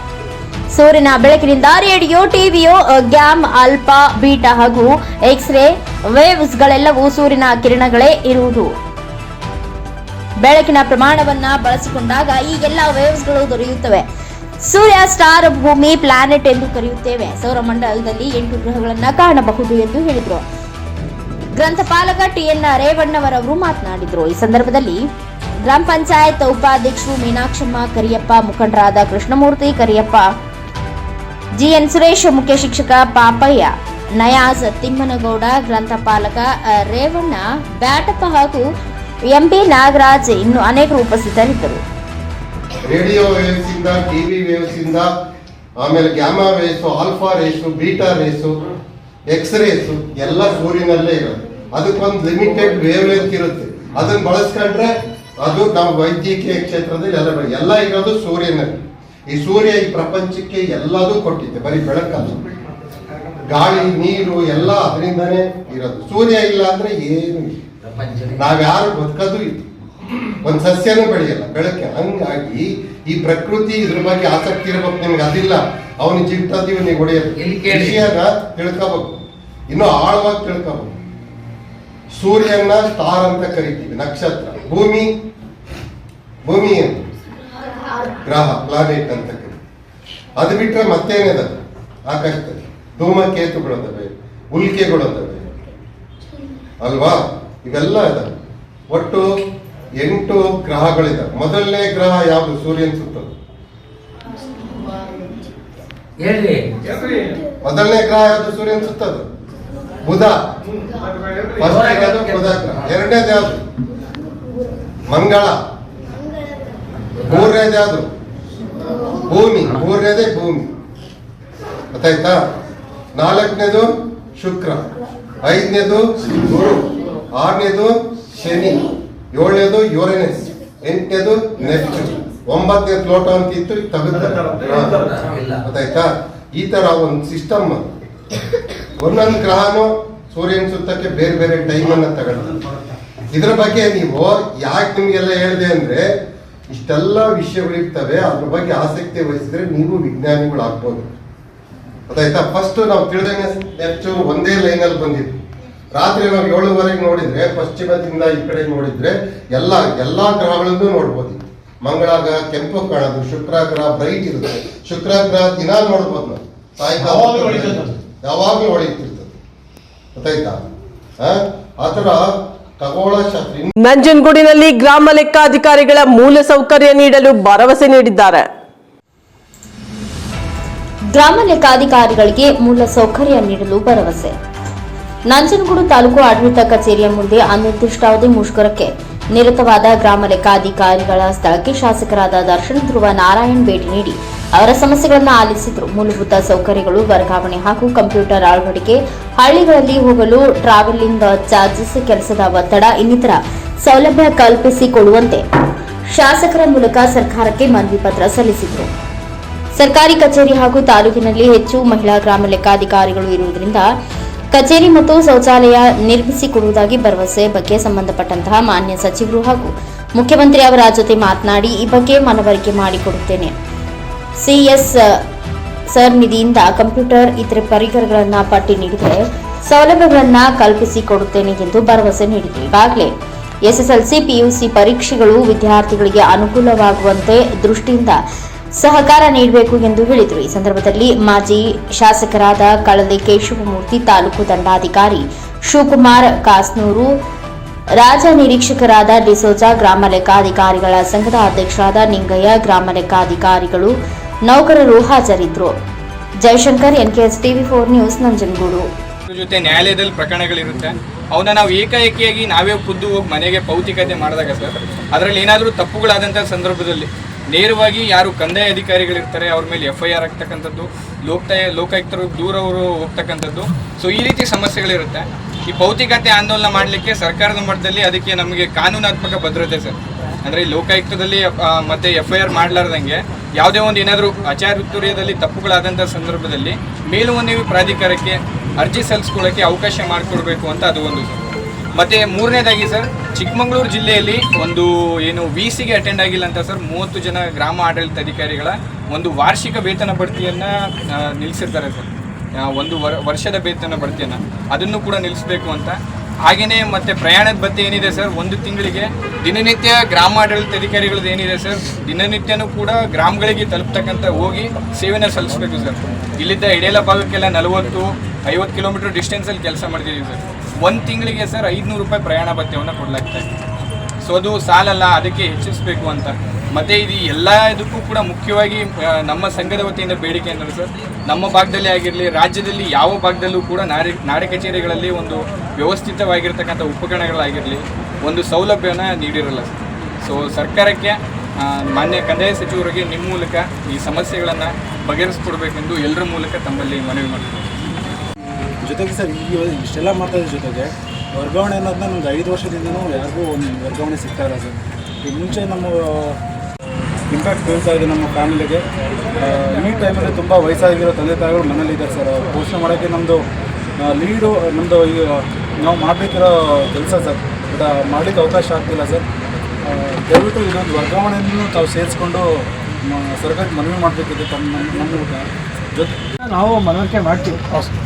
ಸೂರ್ಯನ ಬೆಳಕಿನಿಂದ ರೇಡಿಯೋ, ಟಿವಿಯೋ, ಗ್ಯಾಮ್, ಆಲ್ಫಾ, ಬೀಟಾ ಹಾಗೂ ಎಕ್ಸ್ರೇ ವೇವ್ಸ್ಗಳೆಲ್ಲವೂ ಸೂರ್ಯನ ಕಿರಣಗಳೇ ಇರುವುದು. ಬೆಳಕಿನ ಪ್ರಮಾಣವನ್ನ ಬಳಸಿಕೊಂಡಾಗ ಈ ಎಲ್ಲ ವೇವ್ಸ್ಗಳು ದೊರೆಯುತ್ತವೆ. ಸೂರ್ಯ ಸ್ಟಾರ್, ಭೂಮಿ, ಪ್ಲಾನೆಟ್ ಎಂದು ಕರೆಯುತ್ತೇವೆ. ಸೌರಮಂಡಲದಲ್ಲಿ 8 ಗ್ರಹಗಳನ್ನು ಕಾಣಬಹುದು ಎಂದು ಹೇಳಿದರು. ಗ್ರಂಥಪಾಲಕ TN ರೇವಣ್ಣವರವರು ಮಾತನಾಡಿದರು. ಈ ಸಂದರ್ಭದಲ್ಲಿ ಗ್ರಾಮ ಪಂಚಾಯತ್ ಉಪಾಧ್ಯಕ್ಷರು ಮೀನಾಕ್ಷಮ್ಮ ಕರಿಯಪ್ಪ, ಮುಖಂಡರಾದ ಕೃಷ್ಣಮೂರ್ತಿ ಕರಿಯಪ್ಪ, GN ಸುರೇಶ್, ಮುಖ್ಯ ಶಿಕ್ಷಕ ಪಾಪಯ್ಯ, ನಯಾಜ್, ತಿಮ್ಮನಗೌಡ, ಗ್ರಂಥಪಾಲಕ ರೇವಣ್ಣ ಬ್ಯಾಟಪ್ಪ ಹಾಗೂ MP ನಾಗರಾಜ್ ಇನ್ನು ಅನೇಕರು ಉಪಸ್ಥಿತರಿದ್ದರು. ರೇಡಿಯೋ ವೇವ್ಸ್ ಇಂದ, ಟಿವಿ ವೇವ್ಸ್ ಇಂದ, ಆಮೇಲೆ gamma waves, alpha race, beta race, X race ಎಲ್ಲ ಸೂರ್ಯನಲ್ಲೇ ಇರೋದು. ಅದಕ್ಕೊಂದು ಲಿಮಿಟೆಡ್ ವೇವ್ ಲೆಂತ್ ಇರುತ್ತೆ. ಅದನ್ನ ಬಳಸ್ಕೊಂಡ್ರೆ ಅದು ನಾವು ವೈದ್ಯಕೀಯ ಕ್ಷೇತ್ರದಲ್ಲಿ ಎಲ್ಲ ಇರೋದು ಸೂರ್ಯನಲ್ಲಿ. ಈ ಸೂರ್ಯ ಈ ಪ್ರಪಂಚಕ್ಕೆ ಎಲ್ಲದೂ ಕೊಟ್ಟಿದ್ದೆ, ಬರೀ ಬೆಳಕಲ್ಲ, ಗಾಳಿ, ನೀರು ಎಲ್ಲ ಅದರಿಂದಾನೇ ಇರೋದು. ಸೂರ್ಯ ಇಲ್ಲ ಅಂದ್ರೆ ಏನು ಇಲ್ಲ, ನಾವ್ಯಾರು ಬದುಕೋದು ಇಲ್ಲ, ಒಂದ್ ಸಸ್ಯನೂ ಬೆಳೆಯಲ್ಲ ಬೆಳಕೆ. ಹಂಗಾಗಿ ಈ ಪ್ರಕೃತಿ ಇದ್ರ ಬಗ್ಗೆ ಆಸಕ್ತಿ ಇರ್ಬೇಕು ನಿಮ್ಗೆ. ಅದಿಲ್ಲ, ಅವನು ಜಿಗ್ತಾದೀವಿ ನೀವು ಹೊಡೆಯೋದು. ವಿಷಯನ ತಿಳ್ಕೋಬೇಕು, ಇನ್ನೂ ಆಳವಾಗಿ ತಿಳ್ಕೋಬೇಕು. ಸೂರ್ಯನ ಸ್ಟಾರ್ ಅಂತ ಕರಿತೀವಿ, ನಕ್ಷತ್ರ. ಭೂಮಿ ಏನು? ಗ್ರಹ, ಪ್ಲಾನೆಟ್ ಅಂತ ಕರಿತೀವಿ. ಅದು ಬಿಟ್ರೆ ಮತ್ತೇನಿದೆ ಆಕಾಶದಲ್ಲಿ? ಧೂಮಕೇತುಗಳದವೆ, ಉಲ್ಕೆಗಳದವೆ ಅಲ್ವಾ, ಇವೆಲ್ಲ ಇದಾವೆ. ಒಟ್ಟು 8 ಗ್ರಹಗಳಿದಾವೆ. ಮೊದಲನೇ ಗ್ರಹ ಯಾವುದು ಸೂರ್ಯನ ಸುತ್ತದು? ಮೊದಲನೇ ಗ್ರಹ ಯಾವುದು ಸೂರ್ಯನ ಸುತ್ತದು? ಬುಧ. ಬುಧ ಗ್ರಹ. ಎರಡನೇದು ಯಾವುದು? ಮಂಗಳ. ಮೂರನೇದು ಯಾವುದು? ಭೂಮಿ. ಮೂರನೇದೇ ಭೂಮಿ, ಗೊತ್ತಾಯ್ತಾ? 4ನೇದು ಶುಕ್ರ, 5ನೇದು ಗುರು, 6ನೇದು ಶನಿ, 7ನೇದು ಯುರೇನಸ್, 8ನೇದು ನೆಪ್ಚೂನ್, 9ನೇ ಪ್ಲೂಟೋ ಅಂತ ಇತ್ತು, ಗೊತ್ತಾಯ್ತಾ? ಈ ತರ ಒಂದು ಸಿಸ್ಟಮ್. ಒಂದೊಂದು ಗ್ರಹನು ಸೂರ್ಯನ ಸುತ್ತಕ್ಕೆ ಬೇರೆ ಬೇರೆ ಟೈಮ್ ಅನ್ನ ತಗೊಳ್ತಾರೆ. ಇದ್ರ ಬಗ್ಗೆ ನೀವು ಯಾಕೆ ನಿಮ್ಗೆಲ್ಲ ಹೇಳಿದೆ ಅಂದ್ರೆ, ಇಷ್ಟೆಲ್ಲ ವಿಷಯಗಳಿರ್ತವೆ, ಅದ್ರ ಬಗ್ಗೆ ಆಸಕ್ತಿ ವಹಿಸಿದ್ರೆ ನೀವು ವಿಜ್ಞಾನಿಗಳು ಆಗ್ಬೋದು, ಗೊತ್ತಾಯ್ತಾ? ಫಸ್ಟ್ ನಾವು ತಿಳಿದಂಗೆ ನೆಪ್ಚೂನ್ ಒಂದೇ ಲೈನಲ್ಲಿ ಬಂದಿತ್ತು. ರಾತ್ರಿ ನಾವು 7:30 ನೋಡಿದ್ರೆ, ಪಶ್ಚಿಮದಿಂದ ಈ ಕಡೆ ನೋಡಿದ್ರೆ ಎಲ್ಲಾ ಗ್ರಹಗಳನ್ನು ನೋಡ್ಬೋದು. ಮಂಗಳ ಗ್ರಹ ಕೆಂಪು ಕಾಣೋದು, ಶುಕ್ರ ಗ್ರಹ ಬ್ರೈಟ್ ಇರುತ್ತೆ, ಶುಕ್ರ ಗ್ರಹ ದಿನ ನೋಡ್ಬೋದು ನಾವು, ಯಾವಾಗ್ಲೂ ಹೊಳಿತಿರ್ತದೆ, ಗೊತ್ತಾಯ್ತಾ? ಆತರ ಖಗೋಳಶಾಸ್ತ್ರಿ. ನಂಜನಗೂಡಿನಲ್ಲಿ ಗ್ರಾಮ ಲೆಕ್ಕಾಧಿಕಾರಿಗಳ ಮೂಲ ಸೌಕರ್ಯ ನೀಡಲು ಭರವಸೆ ನೀಡಿದ್ದಾರೆ. ಗ್ರಾಮ ಲೆಕ್ಕಾಧಿಕಾರಿಗಳಿಗೆ ಮೂಲ ಸೌಕರ್ಯ ನೀಡಲು ಭರವಸೆ. ನಂಜನಗೂಡು ತಾಲೂಕು ಆಡಳಿತ ಕಚೇರಿಯ ಮುಂದೆ ಅನಿರ್ದಿಷ್ಟಾವಧಿ ಮುಷ್ಕರಕ್ಕೆ ನಿರತವಾದ ಗ್ರಾಮ ಲೆಕ್ಕಾಧಿಕಾರಿಗಳ ಸ್ಥಳಕ್ಕೆ ಶಾಸಕರಾದ ದರ್ಶನ್ ಧ್ರುವ ನಾರಾಯಣ್ ಭೇಟಿ ನೀಡಿ ಅವರ ಸಮಸ್ಯೆಗಳನ್ನು ಆಲಿಸಿದರು. ಮೂಲಭೂತ ಸೌಕರ್ಯಗಳು, ವರ್ಗಾವಣೆ ಹಾಗೂ ಕಂಪ್ಯೂಟರ್ ಅಳವಡಿಕೆ, ಹಳ್ಳಿಗಳಲ್ಲಿ ಹೋಗಲು ಟ್ರಾವೆಲಿಂಗ್ ಚಾರ್ಜಸ್, ಕೆಲಸದ ಒತ್ತಡ ಇನ್ನಿತರ ಸೌಲಭ್ಯ ಕಲ್ಪಿಸಿಕೊಡುವಂತೆ ಶಾಸಕರ ಮೂಲಕ ಸರ್ಕಾರಕ್ಕೆ ಮನವಿ ಪತ್ರ ಸಲ್ಲಿಸಿದರು. ಸರ್ಕಾರಿ ಕಚೇರಿ ಹಾಗೂ ತಾಲೂಕಿನಲ್ಲಿ ಹೆಚ್ಚು ಮಹಿಳಾ ಗ್ರಾಮ ಲೆಕ್ಕಾಧಿಕಾರಿಗಳು ಇರುವುದರಿಂದ ಕಚೇರಿ ಮತ್ತು ಶೌಚಾಲಯ ನಿರ್ಮಿಸಿಕೊಡುವುದಾಗಿ ಭರವಸೆ ಬಗ್ಗೆ ಸಂಬಂಧಪಟ್ಟಂತಹ ಮಾನ್ಯ ಸಚಿವರು ಹಾಗೂ ಮುಖ್ಯಮಂತ್ರಿ ಅವರ ಜೊತೆ ಮಾತನಾಡಿ ಈ ಬಗ್ಗೆ ಮನವರಿಕೆ ಮಾಡಿಕೊಡುತ್ತೇನೆ. ಸಿಎಸ್ ಸರ್ ನಿಧಿಯಿಂದ ಕಂಪ್ಯೂಟರ್ ಇತರೆ ಪರಿಕರಗಳನ್ನು ಪಟ್ಟಿ ನೀಡಿದರೆ ಸೌಲಭ್ಯಗಳನ್ನು ಕಲ್ಪಿಸಿಕೊಡುತ್ತೇನೆ ಎಂದು ಭರವಸೆ ನೀಡಿದರು. ಈಗಾಗಲೇ SSLC, PUC ಪರೀಕ್ಷೆಗಳು ವಿದ್ಯಾರ್ಥಿಗಳಿಗೆ ಅನುಕೂಲವಾಗುವಂತೆ ದೃಷ್ಟಿಯಿಂದ ಸಹಕಾರ ನೀಡಬೇಕು ಎಂದು ಹೇಳಿದರು. ಈ ಸಂದರ್ಭದಲ್ಲಿ ಮಾಜಿ ಶಾಸಕರಾದ ಕಳಲೆ ಕೇಶವಮೂರ್ತಿ, ತಾಲೂಕು ದಂಡಾಧಿಕಾರಿ ಶಿವಕುಮಾರ್ ಕಾಸ್ನೂರು, ರಾಜ ನಿರೀಕ್ಷಕರಾದ ಡಿಸೋಜಾ, ಗ್ರಾಮ ಲೆಕ್ಕಾಧಿಕಾರಿಗಳ ಸಂಘದ ಅಧ್ಯಕ್ಷರಾದ ನಿಂಗಯ್ಯ, ಗ್ರಾಮ ಲೆಕ್ಕಾಧಿಕಾರಿಗಳು, ನೌಕರರು ಹಾಜರಿದ್ದರು. Jaishankar, NKS TV4 news, Nanjangud. ಜೊತೆ ನ್ಯಾಯಾಲಯದಲ್ಲಿ ಪ್ರಕರಣಗಳಿರುತ್ತೆ, ಅವನ್ನ ನಾವು ಏಕಾಏಕಿಯಾಗಿ ನಾವೇ ಖುದ್ದು ಹೋಗಿ ಮನೆಗೆ ಪೌತಿಕತೆ ಮಾಡಿದಾಗ ಸರ್, ಅದರಲ್ಲಿ ಏನಾದರೂ ತಪ್ಪುಗಳಾದಂಥ ಸಂದರ್ಭದಲ್ಲಿ ನೇರವಾಗಿ ಯಾರು ಕಂದಾಯ ಅಧಿಕಾರಿಗಳಿರ್ತಾರೆ ಅವ್ರ ಮೇಲೆ FIR ಆಗ್ತಕ್ಕಂಥದ್ದು, ಲೋಕಾಯುಕ್ತರು ದೂರ ಅವರು ಹೋಗ್ತಕ್ಕಂಥದ್ದು. ಸೊ ಈ ರೀತಿ ಸಮಸ್ಯೆಗಳಿರುತ್ತೆ. ಈ ಭೌತಿಕತೆ ಆಂದೋಲನ ಮಾಡಲಿಕ್ಕೆ ಸರ್ಕಾರದ ಮಟ್ಟದಲ್ಲಿ ಅದಕ್ಕೆ ನಮಗೆ ಕಾನೂನಾತ್ಮಕ ಭದ್ರತೆ ಸರ್. ಅಂದರೆ ಲೋಕಾಯುಕ್ತದಲ್ಲಿ ಮತ್ತು FIR ಮಾಡಲಾರ್ದಂಗೆ ಯಾವುದೇ ಒಂದು ಏನಾದರೂ ಆಚಾರ್ಯದಲ್ಲಿ ತಪ್ಪುಗಳಾದಂಥ ಸಂದರ್ಭದಲ್ಲಿ ಮೇಲ್ಮನವಿ ಪ್ರಾಧಿಕಾರಕ್ಕೆ ಅರ್ಜಿ ಸಲ್ಲಿಸ್ಕೊಳ್ಳೋಕ್ಕೆ ಅವಕಾಶ ಮಾಡಿಕೊಡ್ಬೇಕು ಅಂತ ಅದು ಒಂದು ಸರ್. ಮತ್ತು ಮೂರನೇದಾಗಿ ಸರ್, ಚಿಕ್ಕಮಗಳೂರು ಜಿಲ್ಲೆಯಲ್ಲಿ ಒಂದು ಏನು VCಗೆ ಅಟೆಂಡ್ ಆಗಿಲ್ಲ ಅಂತ ಸರ್ 30 ಜನ ಗ್ರಾಮ ಆಡಳಿತ ಅಧಿಕಾರಿಗಳ ಒಂದು ವಾರ್ಷಿಕ ವೇತನ ಬಡ್ತಿಯನ್ನು ನಿಲ್ಲಿಸಿರ್ತಾರೆ ಸರ್. ಒಂದು ವರ್ಷದ ವೇತನ ಬಡ್ತಿಯನ್ನು ಅದನ್ನು ಕೂಡ ನಿಲ್ಲಿಸಬೇಕು ಅಂತ. ಹಾಗೆಯೇ ಮತ್ತು ಪ್ರಯಾಣದ ಭತ್ಯೆ ಏನಿದೆ ಸರ್, ಒಂದು ತಿಂಗಳಿಗೆ ದಿನನಿತ್ಯ ಗ್ರಾಮಾಡಳಿತ ಅಧಿಕಾರಿಗಳದ್ದು ಏನಿದೆ ಸರ್, ದಿನನಿತ್ಯನೂ ಕೂಡ ಗ್ರಾಮಗಳಿಗೆ ತಲುಪ್ತಕ್ಕಂಥ ಹೋಗಿ ಸೇವೆನ ಸಲ್ಲಿಸಬೇಕು ಸರ್. ಇಲ್ಲಿದ್ದ ಇಡೇಲ ಭಾಗಕ್ಕೆಲ್ಲ 40-50 ಕಿಲೋಮೀಟರ್ ಡಿಸ್ಟೆನ್ಸಲ್ಲಿ ಕೆಲಸ ಮಾಡ್ತಿದ್ದೀವಿ ಸರ್. ಒಂದು ತಿಂಗಳಿಗೆ ಸರ್ 500 ರೂಪಾಯಿ ಪ್ರಯಾಣ ಭತ್ಯವನ್ನು ಕೊಡಲಾಗ್ತಾ ಇದೆ. ಸೊ ಅದು ಸಾಲಲ್ಲ, ಅದಕ್ಕೆ ಹೆಚ್ಚಿಸಬೇಕು ಅಂತ. ಮತ್ತು ಇದು ಎಲ್ಲ ಇದಕ್ಕೂ ಕೂಡ ಮುಖ್ಯವಾಗಿ ನಮ್ಮ ಸಂಘದ ವತಿಯಿಂದ ಬೇಡಿಕೆ ಅಂದರೆ ಸರ್, ನಮ್ಮ ಭಾಗದಲ್ಲಿ ಆಗಿರಲಿ, ರಾಜ್ಯದಲ್ಲಿ ಯಾವ ಭಾಗದಲ್ಲೂ ಕೂಡ ನಾಡ ಕಚೇರಿಗಳಲ್ಲಿ ಒಂದು ವ್ಯವಸ್ಥಿತವಾಗಿರ್ತಕ್ಕಂಥ ಉಪಕರಣಗಳಾಗಿರಲಿ, ಒಂದು ಸೌಲಭ್ಯನ ನೀಡಿರಲ್ಲ ಸರ್. ಸೊ ಸರ್ಕಾರಕ್ಕೆ ಮಾನ್ಯ ಕಂದಾಯ ಸಚಿವರಿಗೆ ನಿಮ್ಮ ಮೂಲಕ ಈ ಸಮಸ್ಯೆಗಳನ್ನು ಬಗೆಹರಿಸ್ಕೊಡ್ಬೇಕೆಂದು ಎಲ್ಲರ ಮೂಲಕ ತಮ್ಮಲ್ಲಿ ಮನವಿ ಮಾಡ್ತೀನಿ. ಜೊತೆಗೆ ಸರ್, ಇಷ್ಟೆಲ್ಲ ಮಾಡ್ತಾ ಇದ್ರ ಜೊತೆಗೆ ವರ್ಗಾವಣೆ ಅನ್ನೋದನ್ನ ನಮ್ಗೆ 5 ವರ್ಷದಿಂದನೂ ಯಾರಿಗೂ ಒಂದು ವರ್ಗಾವಣೆ ಸಿಗ್ತಾ ಇಲ್ಲ ಸರ್. ಈ ಮುಂಚೆ ನಮ್ಮ ಇಂಪ್ಯಾಕ್ಟ್ ಬೀಳ್ತಾ ಇದೆ ನಮ್ಮ ಫ್ಯಾಮಿಲಿಗೆ. ಈ ಟೈಮಲ್ಲಿ ತುಂಬ ವಯಸ್ಸಾಗಿರೋ ತಂದೆ ತಾಯಿಗಳು ಮನೇಲಿ ಇದ್ದಾರೆ ಸರ್. ಪೋಷಣೆ ಮಾಡೋಕ್ಕೆ ನಮ್ಮದು ಲೀಡು, ನಮ್ಮದು ಈಗ ನಾವು ಮಾಡಬೇಕಿರೋ ಕೆಲಸ ಸರ್, ಬಟ್ ಮಾಡಲಿಕ್ಕೆ ಅವಕಾಶ ಆಗ್ತಿಲ್ಲ ಸರ್. ದಯವಿಟ್ಟು ಇದೊಂದು ವರ್ಗಾವಣೆಯನ್ನು ತಾವು ಸೇರಿಸ್ಕೊಂಡು ಸರ್ಕಾರಕ್ಕೆ ಮನವಿ ಮಾಡಬೇಕಿದೆ ನಮ್ಮ ಜೊತೆ. ನಾವು ಮನವರಿಕೆ ಮಾಡ್ತೀವಿ,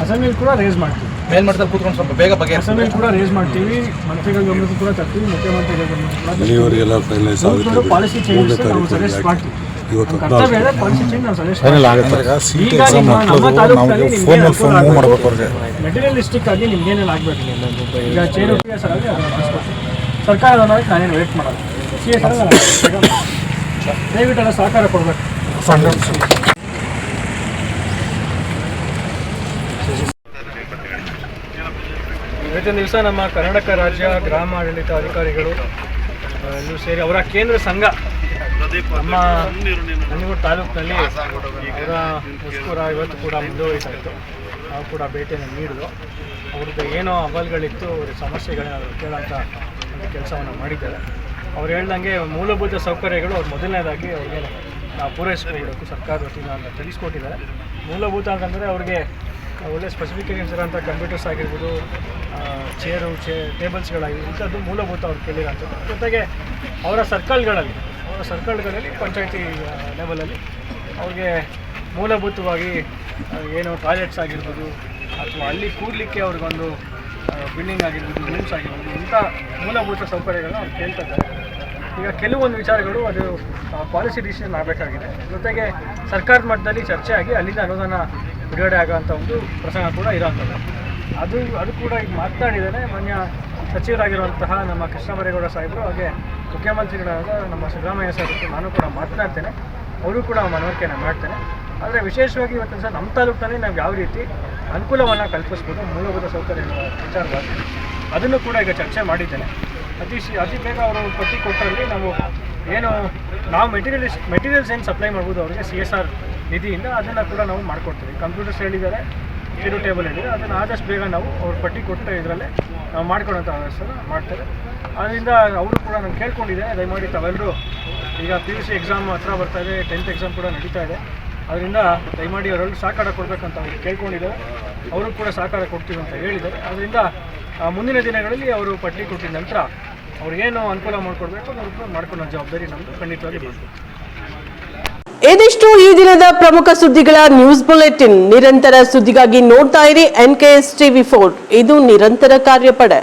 ಅಸೆಂಬ್ಲಿಲಿ ಕೂಡ ರೇಸ್ ಮಾಡ್ತೀವಿ. ಮೇಲ್ಮಟ್ಟದಲ್ಲಿ ಕೂತ್ಕೊಂಡು ಸ್ವಲ್ಪ ಬೇಗ ಬಗ್ಗೆ ಅಸೆಂಬ್ಲಿ ಕೂಡ ರೇಸ್ ಮಾಡ್ತೀವಿ, ಮಂತ್ರಿಗಳ ಗಮನಕ್ಕೂ ಕೂಡ ತರ್ತೀವಿ, ಮುಖ್ಯಮಂತ್ರಿಗಳ ಗಮನಕ್ಕೂ ಪಾಲಿಸಿ ಚೇಂಜ್ ನಾವು ಸಜೆಸ್ಟ್ ಮಾಡ್ತೀವಿ. ಕರ್ತವ್ಯ ಇದೆ, ಪಾಲಿಸಿ ಚೇಂಜ್ ನಾವು ಸಜೆಸ್ಟ್ ಮಾಡ್ತೀವಿ. ಈಗ ನಮ್ಮ ತಾಲೂಕಿನಲ್ಲಿ ಮೆಟೀರಿಯಲಿಸ್ಟಿಕ್ ಆಗಿ ನಿಮ್ಗೇನೇನು ಆಗಬೇಕು, ಈಗ ಚೇರು ಪಿ ಎಸ್ ಆಗಿ ಸರ್ಕಾರದ ಅನ್ನೋದಕ್ಕೆ ನಾನೇನು ವೇಟ್ ಮಾಡೋದು. ಸಿ ಎಸ್ ಆರ್ ದಯವಿಟ್ಟು ಎಲ್ಲ ಸಹಕಾರ ಕೊಡಬೇಕು. ಇವತ್ತಿನ ದಿವಸ ನಮ್ಮ ಕರ್ನಾಟಕ ರಾಜ್ಯ ಗ್ರಾಮಾಡಳಿತ ಅಧಿಕಾರಿಗಳು ಎಲ್ಲರೂ ಸೇರಿ ಅವರ ಕೇಂದ್ರ ಸಂಘ ನಮ್ಮ ನಂಜನಗೂಡು ತಾಲೂಕಿನಲ್ಲಿ ಅವರ ಮುಸ್ಕೂರ ಇವತ್ತು ಕೂಡ ಮುಂದುವರಿತಾ ಇತ್ತು. ನಾವು ಕೂಡ ಭೇಟಿಯನ್ನು ನೀಡಿದ್ರು. ಅವ್ರದ್ದು ಏನೋ ಅಹವಾಲುಗಳಿತ್ತು, ಅವ್ರ ಸಮಸ್ಯೆಗಳನ್ನ ಕೇಳೋಂಥ ಒಂದು ಕೆಲಸವನ್ನು ಮಾಡಿದ್ದಾರೆ. ಅವ್ರು ಹೇಳ್ದಂಗೆ ಮೂಲಭೂತ ಸೌಕರ್ಯಗಳು ಅವ್ರು ಮೊದಲನೇದಾಗಿ ಅವ್ರಿಗೆ ನಾವು ಪೂರೈಸ್ಕೊಳ್ಬೇಕು ಸರ್ಕಾರದ ವತಿಯಿಂದ ಅಂತ ತಿಳಿಸ್ಕೊಟ್ಟಿದ್ದಾರೆ. ಮೂಲಭೂತ ಅಂತಂದರೆ ಅವ್ರಿಗೆ ಒಳ್ಳೆ ಸ್ಪೆಸಿಫಿಕೇಷನ್ಸ್ ಇರೋಂಥ ಕಂಪ್ಯೂಟರ್ಸ್ ಆಗಿರ್ಬೋದು, ಟೇಬಲ್ಸ್ಗಳಾಗಿರ್ಬೋದು, ಇಂಥದ್ದು ಮೂಲಭೂತ ಅವ್ರು ಕೇಳಿರೋಂಥದ್ದು. ಜೊತೆಗೆ ಅವರ ಸರ್ಕಲ್ಗಳಲ್ಲಿ ಪಂಚಾಯತಿ ಲೆವೆಲಲ್ಲಿ ಅವ್ರಿಗೆ ಮೂಲಭೂತವಾಗಿ ಏನು ಟಾಯ್ಲೆಟ್ಸ್ ಆಗಿರ್ಬೋದು, ಅಥವಾ ಅಲ್ಲಿ ಕೂಡಲಿಕ್ಕೆ ಅವ್ರಿಗೊಂದು ಬಿಲ್ಡಿಂಗ್ ಆಗಿರ್ಬೋದು, ರೂಮ್ಸ್ ಆಗಿರ್ಬೋದು, ಇಂಥ ಮೂಲಭೂತ ಸೌಕರ್ಯಗಳನ್ನ ಅವ್ರು ಕೇಳ್ತಾ ಇದ್ದಾರೆ. ಈಗ ಕೆಲವೊಂದು ವಿಚಾರಗಳು ಅದು ಪಾಲಿಸಿ ಡಿಸಿಷನ್ ಆಗಬೇಕಾಗಿದೆ. ಜೊತೆಗೆ ಸರ್ಕಾರದ ಮಟ್ಟದಲ್ಲಿ ಚರ್ಚೆ ಆಗಿ ಅಲ್ಲಿಂದ ಅನುದಾನ ಬಿಡುಗಡೆ ಆಗೋಂಥ ಒಂದು ಪ್ರಸಂಗ ಕೂಡ ಇರೋಂಥದ್ದು. ಅದು ಕೂಡ ಈಗ ಮಾತನಾಡಿದ್ದೇನೆ ಮಾನ್ಯ ಸಚಿವರಾಗಿರುವಂತಹ ನಮ್ಮ ಕೃಷ್ಣ ಬೈರೇಗೌಡ ಸಾಹೇಬರು, ಹಾಗೆ ಮುಖ್ಯಮಂತ್ರಿಗಳಾದ ನಮ್ಮ ಸಿದ್ದರಾಮಯ್ಯ ಸಾಹೇಬರು ನಾನು ಕೂಡ ಮಾತನಾಡ್ತೇನೆ, ಅವರು ಕೂಡ ಮನವರಿಕೆಯನ್ನು ಮಾಡ್ತೇನೆ. ಆದರೆ ವಿಶೇಷವಾಗಿ ಇವತ್ತಿನ ಸಹ ನಮ್ಮ ತಾಲೂಕಿನಲ್ಲಿ ನಾವು ಯಾವ ರೀತಿ ಅನುಕೂಲವನ್ನು ಕಲ್ಪಿಸ್ಬೋದು ಮೂಲಭೂತ ಸೌಕರ್ಯಗಳ ವಿಚಾರವಾಗಿ ಅದನ್ನು ಕೂಡ ಈಗ ಚರ್ಚೆ ಮಾಡಿದ್ದೇನೆ. ಅತಿ ಬೇಗ ಅವರು ಪಟ್ಟಿ ಕೊಟ್ಟರಲ್ಲಿ ನಾವು ಮೆಟೀರಿಯಲ್ಸ್ ಏನು ಸಪ್ಲೈ ಮಾಡ್ಬೋದು ಅವರಿಗೆ CSR ನಿಧಿಯಿಂದ, ಅದನ್ನು ಕೂಡ ನಾವು ಮಾಡಿಕೊಡ್ತೀವಿ. ಕಂಪ್ಯೂಟರ್ಸ್ ಹೇಳಿದ್ದಾರೆ, ಚೇರು ಟೇಬಲ್ ಹೇಳಿದ್ದಾರೆ, ಅದನ್ನು ಆದಷ್ಟು ಬೇಗ ನಾವು ಅವ್ರ ಪಟ್ಟಿ ಕೊಟ್ಟ ಇದರಲ್ಲೇ ನಾವು ಮಾಡ್ಕೊಡೋಂಥ ವ್ಯವಸ್ಥೆನ ಮಾಡ್ತೇವೆ. ಅದರಿಂದ ಅವರು ಕೂಡ ನಾನು ಕೇಳ್ಕೊಂಡಿದ್ದೇನೆ, ದಯಮಾಡಿ ತಾವೆಲ್ಲರೂ ಈಗ PUC ಎಕ್ಸಾಮ್ ಹತ್ರ ಬರ್ತಾ ಇದೆ, 10th ಎಕ್ಸಾಮ್ ಕೂಡ ನಡೀತಾ ಇದೆ, ಅದರಿಂದ ದಯಮಾಡಿ ಅವರೆಲ್ಲರೂ ಸಹಕಾರ ಕೊಡಬೇಕಂತ ಅವ್ರು ಕೇಳ್ಕೊಂಡಿದ್ದಾರೆ. ಅವರು ಕೂಡ ಸಹಕಾರ ಕೊಡ್ತೀವಿ ಅಂತ ಹೇಳಿದ್ದಾರೆ. ಅದರಿಂದ ಮುಂದಿನ ದಿನಗಳಲ್ಲಿ ಅವರು ಪಟ್ಟಿ ಕೊಟ್ಟಿದ ನಂತರ ಅವ್ರಿಗೇನು ಅನುಕೂಲ ಮಾಡಿಕೊಡ್ಬೇಕು ಅದನ್ನು ಮಾಡ್ಕೊಳ್ಳೋ ಜವಾಬ್ದಾರಿ ನಮ್ಮದು ಖಂಡಿತವಾಗಿ ಬೇಕು. ಇದಿಷ್ಟು ಈ ದಿನದ ಪ್ರಮುಖ ಸುದ್ದಿಗಳ ನ್ಯೂಸ್ ಬುಲೆಟಿನ್. ನಿರಂತರ ಸುದ್ದಿಗಾಗಿ ನೋಡ್ತಾ ಇರಿ NKS TV4. ಇದು ನಿರಂತರ ಕಾರ್ಯಪಡೆ.